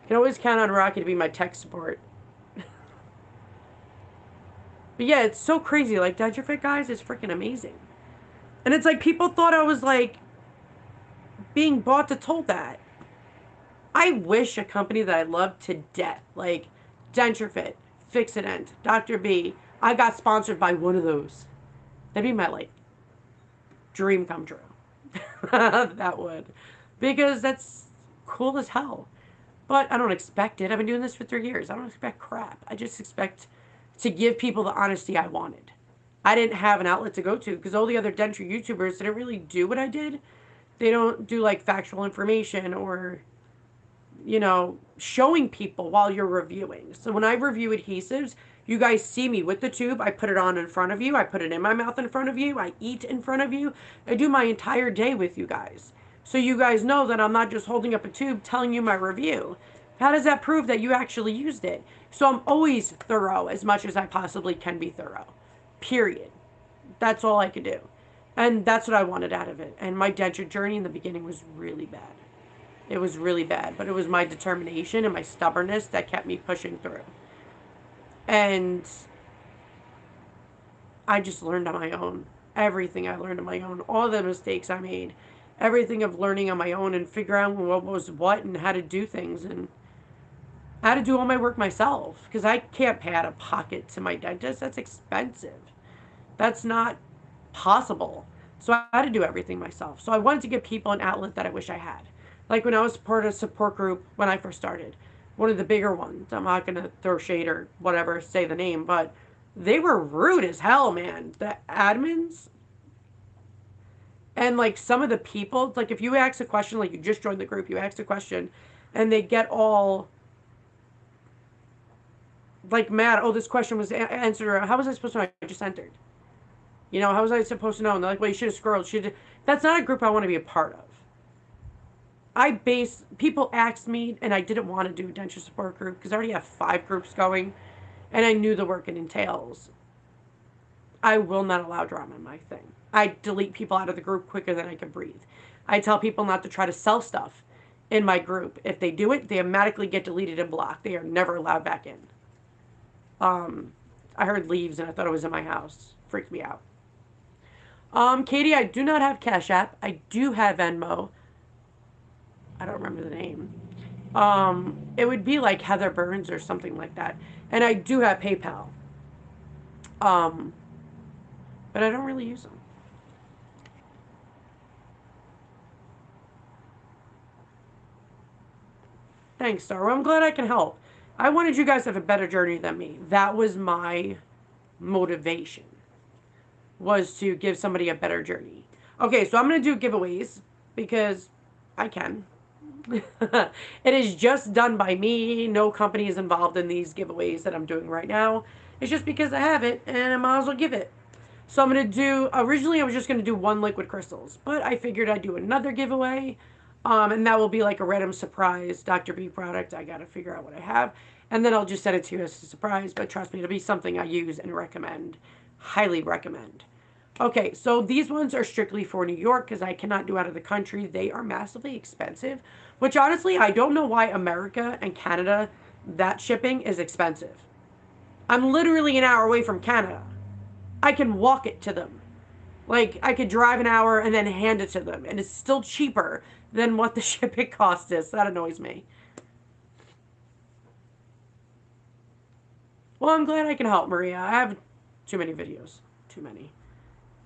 can always count on Rocky to be my tech support. But yeah, it's so crazy. Like, DentureFit, guys, is freaking amazing. And it's like people thought I was like being bought to told that. I wish a company that I love to death, like DentureFit, Fixodent, Dr. B, I got sponsored by one of those. That'd be my like dream come true. That would. Because that's cool as hell. But I don't expect it. I've been doing this for 3 years. I don't expect crap. I just expect to give people the honesty I wanted. I didn't have an outlet to go to because all the other denture YouTubers didn't really do what I did. They don't do like factual information or, you know, showing people while you're reviewing. So when I review adhesives, you guys see me with the tube. I put it on in front of you. I put it in my mouth in front of you. I eat in front of you. I do my entire day with you guys. So you guys know that I'm not just holding up a tube telling you my review. How does that prove that you actually used it? So I'm always thorough as much as I possibly can be thorough. Period. That's all I could do. And that's what I wanted out of it. And my denture journey in the beginning was really bad. It was really bad, but it was my determination and my stubbornness that kept me pushing through. And I just learned on my own. Everything I learned on my own. All the mistakes I made. Everything of learning on my own and figure out what was what and how to do things and how to do all my work myself. Because I can't pay out of pocket to my dentist. That's expensive. That's not possible. So I had to do everything myself. So I wanted to give people an outlet that I wish I had. Like when I was part of a support group when I first started, one of the bigger ones. I'm not gonna throw shade or whatever, say the name, but they were rude as hell, man. The admins and like some of the people, like if you ask a question, like you just joined the group, you ask a question, and they get all like mad. Oh, this question was answered. How was I supposed to know? I just entered. You know, how was I supposed to know? And they're like, well, you should have scrolled. That's not a group I want to be a part of. People asked me, and I didn't want to do a denture support group because I already have 5 groups going, and I knew the work it entails. I will not allow drama in my thing. I delete people out of the group quicker than I can breathe. I tell people not to try to sell stuff in my group. If they do it, they automatically get deleted and blocked. They are never allowed back in. I heard leaves and I thought it was in my house. Freaked me out. Katie, I do not have Cash App. I do have Venmo. I don't remember the name. It would be like Heather Burns or something like that. And I do have PayPal. But I don't really use them. Thanks, Star. Well, I'm glad I can help. I wanted you guys to have a better journey than me. That was my motivation, was to give somebody a better journey. Okay, so I'm going to do giveaways because I can. It is just done by me. No company is involved in these giveaways that I'm doing right now. It's just because I have it and I might as well give it. So I'm going to do, originally I was just going to do 1 liquid crystals, but I figured I'd do another giveaway. And that will be like a random surprise Dr. B product. I got to figure out what I have. And then I'll just send it to you as a surprise. But trust me, it'll be something I use and recommend. Highly recommend. Okay, so these ones are strictly for New York because I cannot do out of the country. They are massively expensive, which honestly, I don't know why America and Canada, that shipping is expensive. I'm literally an hour away from Canada. I can walk it to them. Like, I could drive an hour and then hand it to them, and it's still cheaper than what the shipping cost is. That annoys me. Well, I'm glad I can help, Maria. I have too many videos. Too many.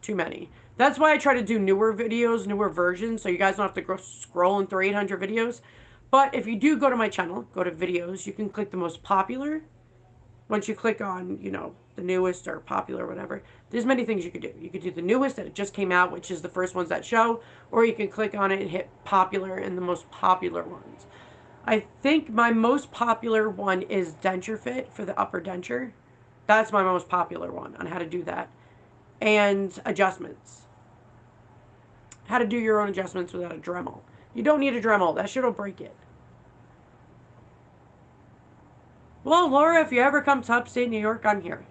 Too many. That's why I try to do newer videos, newer versions, so you guys don't have to go scrolling through 800 videos. But if you do go to my channel, go to videos, you can click the most popular. Once you click on, you know, the newest or popular or whatever, there's many things you could do. You could do the newest that it just came out, which is the first ones that show, or you can click on it and hit popular and the most popular ones. I think my most popular one is Denture Fit for the upper denture. That's my most popular one on how to do that. And adjustments. How to do your own adjustments without a Dremel. You don't need a Dremel. That shit will break it. Well, Laura, if you ever come to upstate New York, I'm here.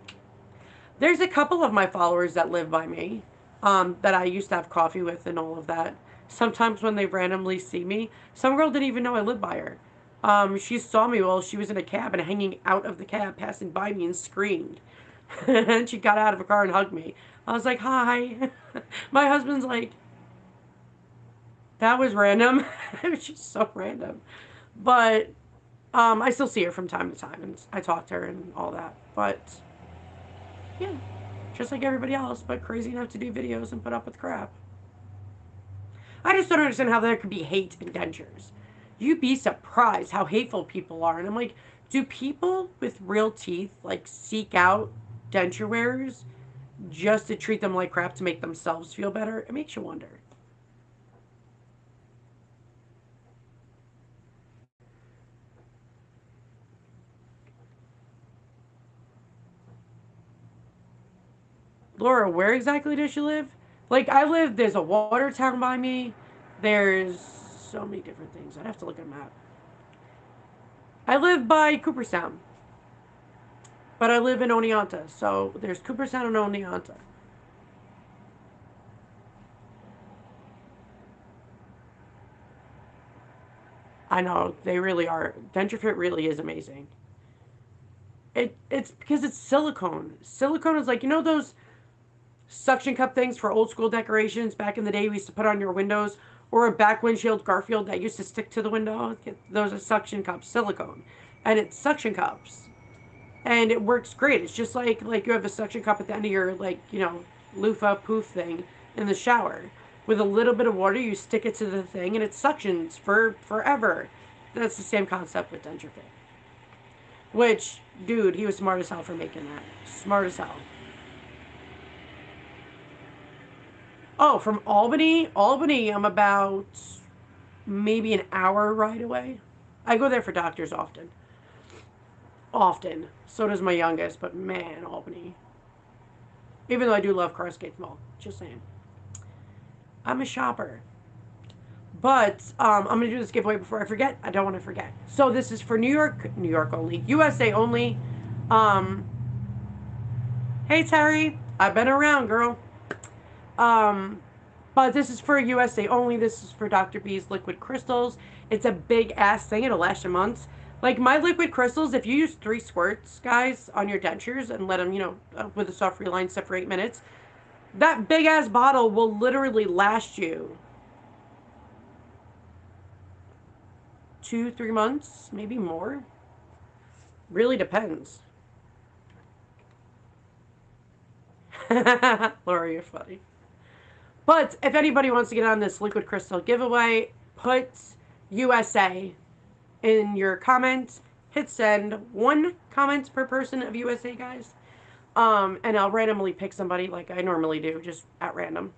There's a couple of my followers that live by me. that I used to have coffee with and all of that. Sometimes when they randomly see me, some girl didn't even know I lived by her. She saw me while she was in a cab and hanging out of the cab, passing by me and screamed. And she got out of a car and hugged me. I was like, hi. My husband's like, that was random. It was just so random. But I still see her from time to time and I talk to her and all that. But yeah, just like everybody else, but crazy enough to do videos and put up with crap. I just don't understand how there could be hate in dentures. You'd be surprised how hateful people are. And I'm like, do people with real teeth like seek out denture wearers just to treat them like crap to make themselves feel better? It makes you wonder. Laura, where exactly does she live? Like, I live, there's a water town by me. There's so many different things. I'd have to look at a map. I live by Cooperstown. But I live in Oneonta. So there's Cooperstown and Oneonta. I know, they really are. DentureFit really is amazing. It's because it's silicone. Silicone is like, you know those suction cup things for old school decorations back in the day we used to put on your windows, or a back windshield Garfield that used to stick to the window? Those are suction cups, silicone. And it's suction cups. And it works great. It's just like you have a suction cup at the end of your, like, you know, loofah poof thing in the shower. With a little bit of water, you stick it to the thing and it suctions for forever. That's the same concept with DentureFit. Which, dude, he was smart as hell for making that. Smart as hell. Oh, from Albany? Albany, I'm about maybe an hour ride away. I go there for doctors often. Often. So does my youngest, but man, Albany. Even though I do love Carsgate Mall. Just saying. I'm a shopper. But I'm going to do this giveaway before I forget. I don't want to forget. So this is for New York only. USA only. Um, hey, Terry. I've been around, girl. Um, but this is for USA only. This is for Dr. B's Liquid Crystals. It's a big ass thing. It'll last you months. Like my liquid crystals, if you use 3 squirts, guys, on your dentures and let them, you know, with a soft reline set for 8 minutes, that big ass bottle will literally last you 2-3 months, maybe more. Really depends. Laura, you're funny. But if anybody wants to get on this liquid crystal giveaway, put USA in your comments. Hit send. 1 comment per person of USA, guys. And I'll randomly pick somebody like I normally do, just at random.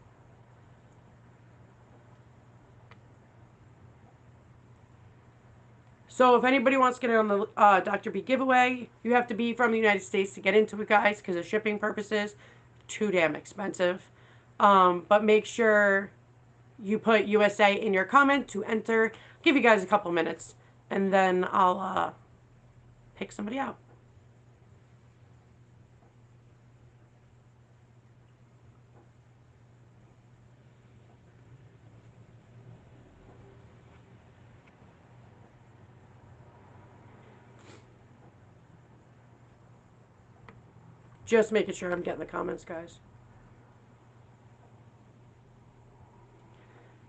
So if anybody wants to get on the Dr. B giveaway, you have to be from the United States to get into it, guys, because of shipping purposes. Too damn expensive. But make sure you put USA in your comment to enter. I'll give you guys a couple minutes, and then I'll pick somebody out. Just making sure I'm getting the comments, guys.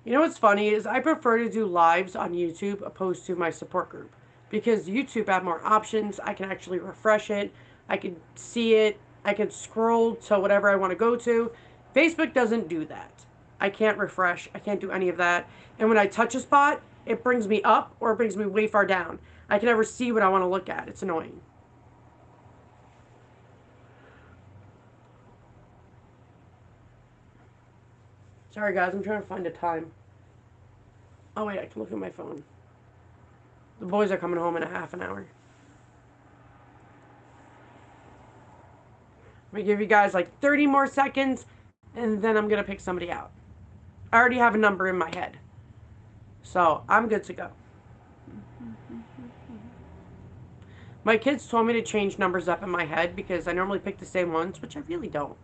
You know what's funny is I prefer to do lives on YouTube opposed to my support group. Because YouTube have more options. I can actually refresh it. I can see it. I can scroll to whatever I want to go to. Facebook doesn't do that. I can't refresh. I can't do any of that. And when I touch a spot, it brings me up or it brings me way far down. I can never see what I want to look at. It's annoying. Sorry, guys. I'm trying to find a time. Oh, wait. I can look at my phone. The boys are coming home in a half an hour. I'm going to give you guys like 30 more seconds, and then I'm going to pick somebody out. I already have a number in my head. So, I'm good to go. My kids told me to change numbers up in my head because I normally pick the same ones, which I really don't.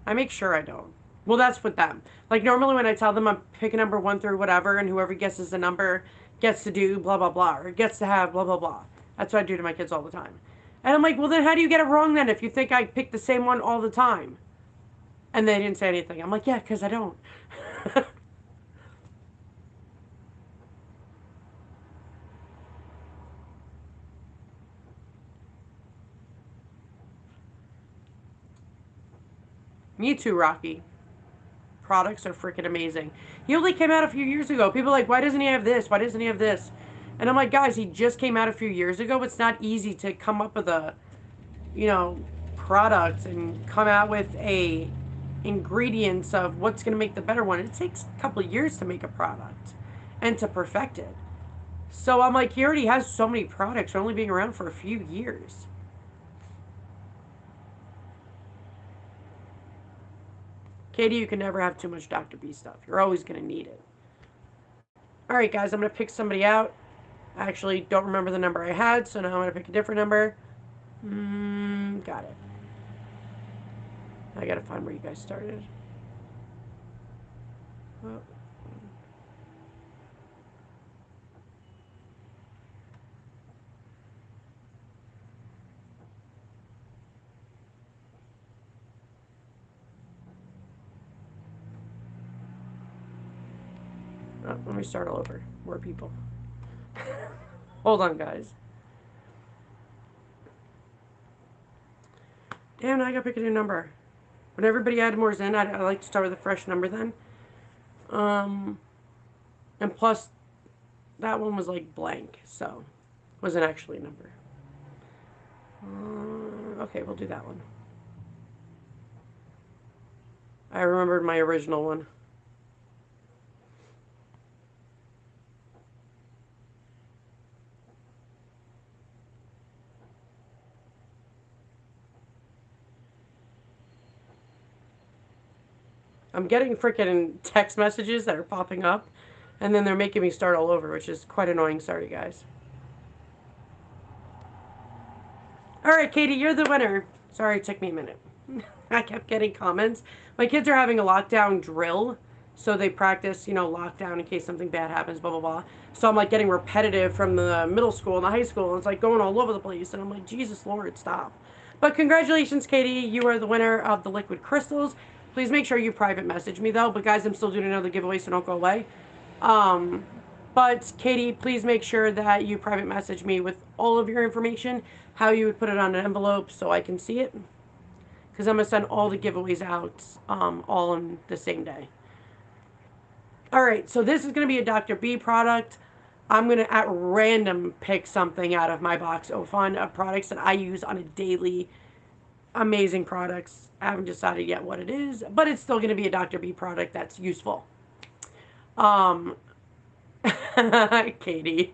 I make sure I don't. Well, that's with them. Like, normally when I tell them I'm picking number 1 through whatever, and whoever guesses the number gets to do blah, blah, blah, or gets to have blah, blah, blah. That's what I do to my kids all the time. And I'm like, well, then how do you get it wrong then if you think I pick the same one all the time? And they didn't say anything. I'm like, yeah, because I don't. Me too, Rocky. Products are freaking amazing. He only came out a few years ago. People are like, why doesn't he have this? Why doesn't he have this? And I'm like, guys, he just came out a few years ago. It's not easy to come up with a, you know, product and come out with a ingredients of what's going to make the better one. It takes a couple of years to make a product and to perfect it. So I'm like, he already has so many products, only being around for a few years. Katie, you can never have too much Dr. B stuff. You're always going to need it. All right, guys, I'm going to pick somebody out. I actually don't remember the number I had, so now I'm going to pick a different number. Got it. I got to find where you guys started. Oh. Oh, let me start all over. More people. Hold on, guys. Damn, now I gotta pick a new number. When everybody add more in, I like to start with a fresh number then. And plus, that one was like blank, so wasn't actually a number. Okay, we'll do that one. I remembered my original one. I'm getting freaking text messages that are popping up, and then they're making me start all over, which is quite annoying. Sorry, guys. All right, Katie, you're the winner. Sorry, it took me a minute. I kept getting comments. My kids are having a lockdown drill, so they practice, you know, lockdown in case something bad happens, blah, blah, blah. So I'm like getting repetitive from the middle school and the high school, and it's like going all over the place, and I'm like, Jesus Lord, stop. But congratulations, Katie. You are the winner of the liquid crystals. Please make sure you private message me, though. But, guys, I'm still doing another giveaway, so don't go away. But, Katie, please make sure that you private message me with all of your information, how you would put it on an envelope so I can see it. Because I'm going to send all the giveaways out all on the same day. All right, so this is going to be a Dr. B product. I'm going to, at random, pick something out of my box of fun of products that I use on a daily. Amazing products. I haven't decided yet what it is, but it's still going to be a Dr. B product that's useful. Katie.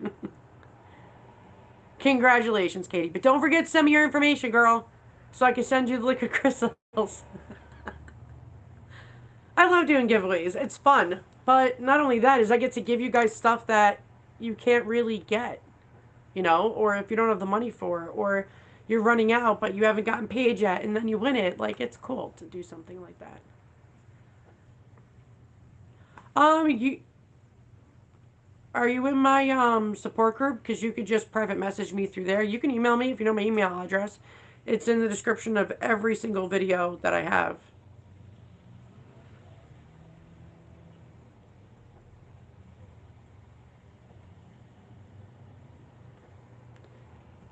Congratulations, Katie. But don't forget to send me your information, girl, so I can send you the liquid crystals. I love doing giveaways. It's fun. But not only that, is I get to give you guys stuff that you can't really get, you know, or if you don't have the money for, or you're running out, but you haven't gotten paid yet, and then you win it. Like, it's cool to do something like that. Are you in my support group? Because you could just private message me through there. You can email me if you know my email address. It's in the description of every single video that I have.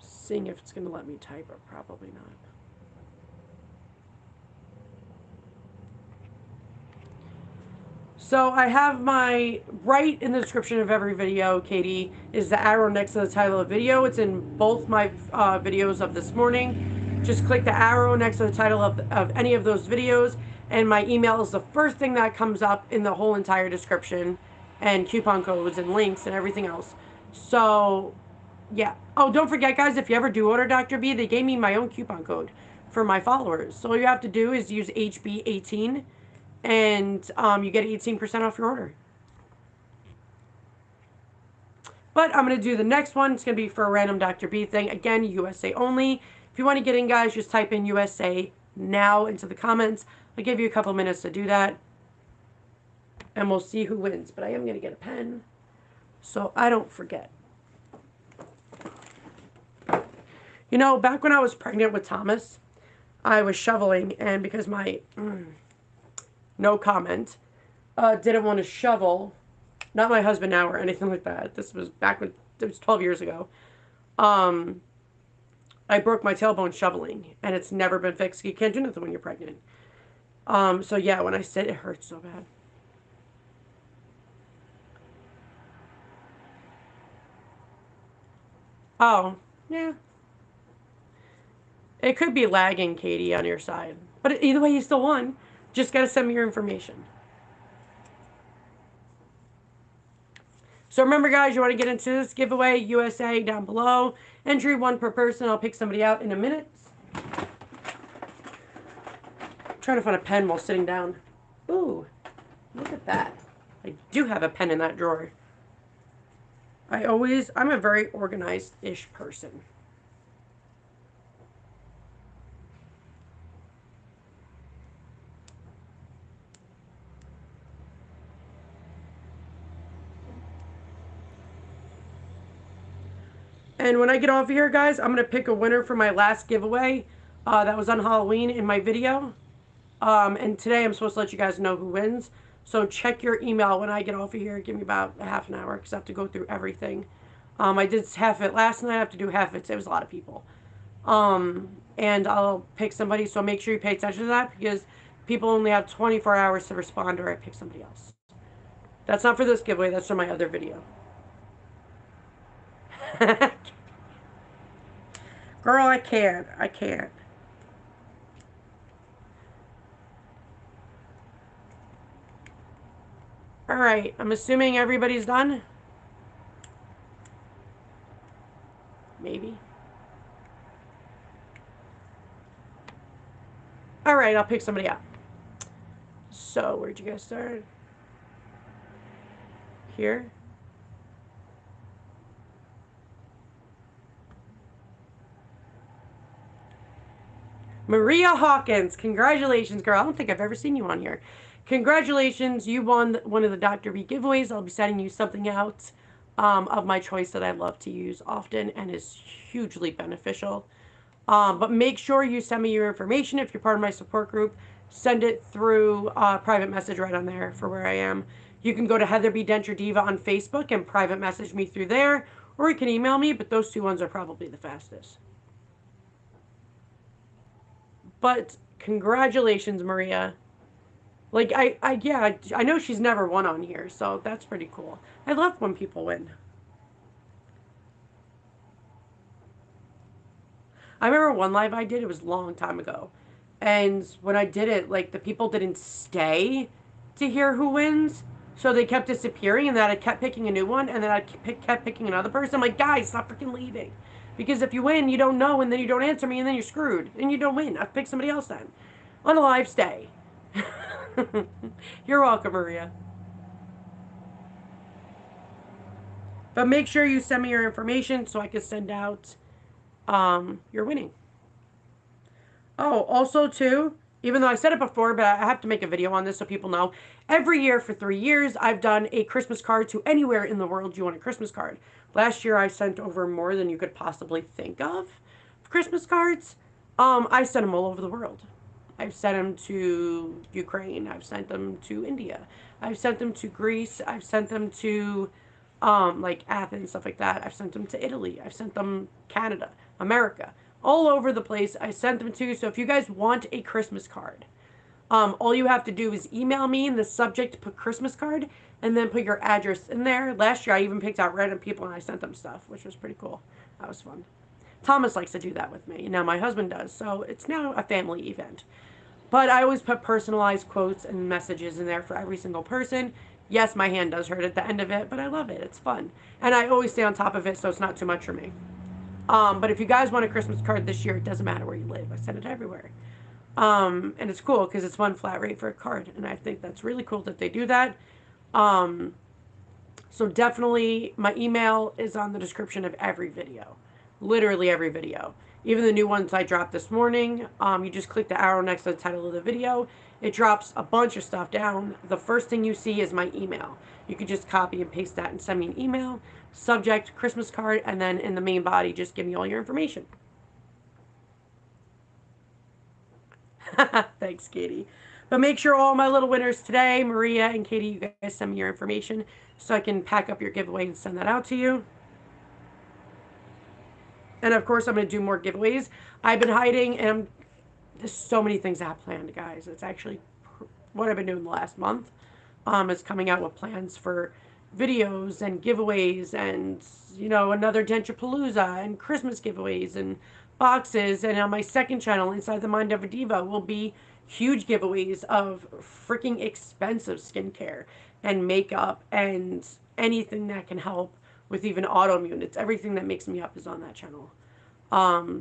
Seeing if it's going to let me type or probably not. So I have my, right in the description of every video, Katie, is the arrow next to the title of the video. It's in both my videos of this morning. Just click the arrow next to the title of any of those videos, and my email is the first thing that comes up in the whole entire description, and coupon codes and links and everything else. So, yeah. Oh, don't forget, guys, if you ever do order Dr. B, they gave me my own coupon code for my followers. So all you have to do is use HB18, and you get 18% off your order. But I'm going to do the next one. It's going to be for a random Dr. B thing. Again, USA only. If you want to get in, guys, just type in USA now into the comments. I'll give you a couple minutes to do that. and we'll see who wins. But I am going to get a pen so I don't forget. You know, back when I was pregnant with Thomas, I was shoveling, and because my, no comment, didn't want to shovel, not my husband now or anything like that, this was back when, it was 12 years ago, I broke my tailbone shoveling, and it's never been fixed. You can't do nothing when you're pregnant. So yeah, when I sit, it hurts so bad. Oh, yeah. It could be lagging, Katie, on your side. But either way, you still won. Just got to send me your information. So remember, guys, you want to get into this giveaway, USA down below. Entry 1 per person. I'll pick somebody out in a minute. I'm trying to find a pen while sitting down. Ooh, look at that. I do have a pen in that drawer. I'm a very organized-ish person. And when I get off here, guys, I'm going to pick a winner for my last giveaway. That was on Halloween in my video. And today I'm supposed to let you guys know who wins. So check your email when I get off of here. Give me about a half an hour because I have to go through everything. I did half it last night. I have to do half it. It was a lot of people. And I'll pick somebody. So make sure you pay attention to that because people only have 24 hours to respond or I pick somebody else. That's not for this giveaway. That's for my other video. Girl, I can't. I can't. Alright, I'm assuming everybody's done? Maybe. Alright, I'll pick somebody up. So, where'd you guys start? Here? Maria Hawkins, congratulations, girl. I don't think I've ever seen you on here. Congratulations, you won one of the Dr. V giveaways. I'll be sending you something out of my choice that I love to use often and is hugely beneficial. But make sure you send me your information. If you're part of my support group, send it through private message right on there for where I am. You can go to Heather B. Denture Diva on Facebook and private message me through there, or you can email me, but those two ones are probably the fastest. But congratulations, Maria. Like, I know she's never won on here, so that's pretty cool. I love when people win. I remember one live I did, it was a long time ago. And when I did it, like, the people didn't stay to hear who wins. So they kept disappearing, and then I kept picking a new one, and then I kept picking another person. I'm like, guys, stop freaking leaving. Because if you win, you don't know, and then you don't answer me, and then you're screwed. And you don't win. I've picked somebody else then. On a live stay. You're welcome, Maria. But make sure you send me your information so I can send out your winning. Oh, also, too, even though I said it before, but I have to make a video on this so people know. Every year for 3 years, I've done a Christmas card to anywhere in the world you want a Christmas card. Last year, I sent over more than you could possibly think of Christmas cards. I sent them all over the world. I've sent them to Ukraine. I've sent them to India. I've sent them to Greece. I've sent them to, like, Athens, stuff like that. I've sent them to Italy. I've sent them Canada, America. All over the place I sent them to. So if you guys want a Christmas card, all you have to do is email me in the subject, put Christmas card, and then put your address in there. Last year I even picked out random people and I sent them stuff, which was pretty cool. That was fun. Thomas likes to do that with me. Now my husband does, so it's now a family event. But I always put personalized quotes and messages in there for every single person. Yes, my hand does hurt at the end of it, but I love it. It's fun. And I always stay on top of it, so it's not too much for me. But if you guys want a Christmas card this year, it doesn't matter where you live. I send it everywhere. And it's cool because it's one flat rate for a card. And I think that's really cool that they do that. So definitely my email is on the description of every video. Literally every video. Even the new ones I dropped this morning, you just click the arrow next to the title of the video. It drops a bunch of stuff down. The first thing you see is my email. You could just copy and paste that and send me an email. Subject, Christmas card, and then in the main body, just give me all your information. Thanks, Katie. But make sure all my little winners today, Maria and Katie, you guys send me your information so I can pack up your giveaway and send that out to you. And of course, I'm going to do more giveaways. I've been hiding, and there's so many things I have planned, guys. It's actually what I've been doing the last month. Is coming out with plans for videos and giveaways and, you know, another Dentropalooza and Christmas giveaways and boxes. And on my second channel, Inside the Mind of a Diva, will be huge giveaways of freaking expensive skincare and makeup and anything that can help with even autoimmune. It's everything that makes me up is on that channel.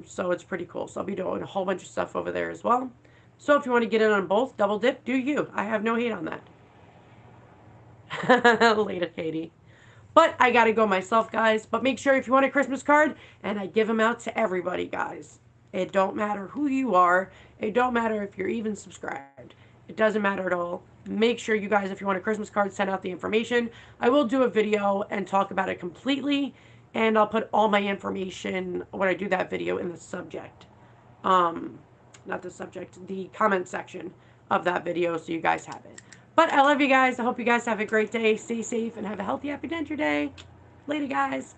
So it's pretty cool. So I'll be doing a whole bunch of stuff over there as well. So if you want to get in on both, double dip, do you. I have no hate on that. Later, Katie. But I gotta go myself, guys. But make sure if you want a Christmas card, and I give them out to everybody, guys. It don't matter who you are. It don't matter if you're even subscribed. It doesn't matter at all. Make sure you guys, if you want a Christmas card, send out the information. I will do a video and talk about it completely. And I'll put all my information when I do that video in the subject. Not the subject, the comment section of that video so you guys have it. But I love you guys. I hope you guys have a great day. Stay safe and have a healthy, happy denture day. Later, guys.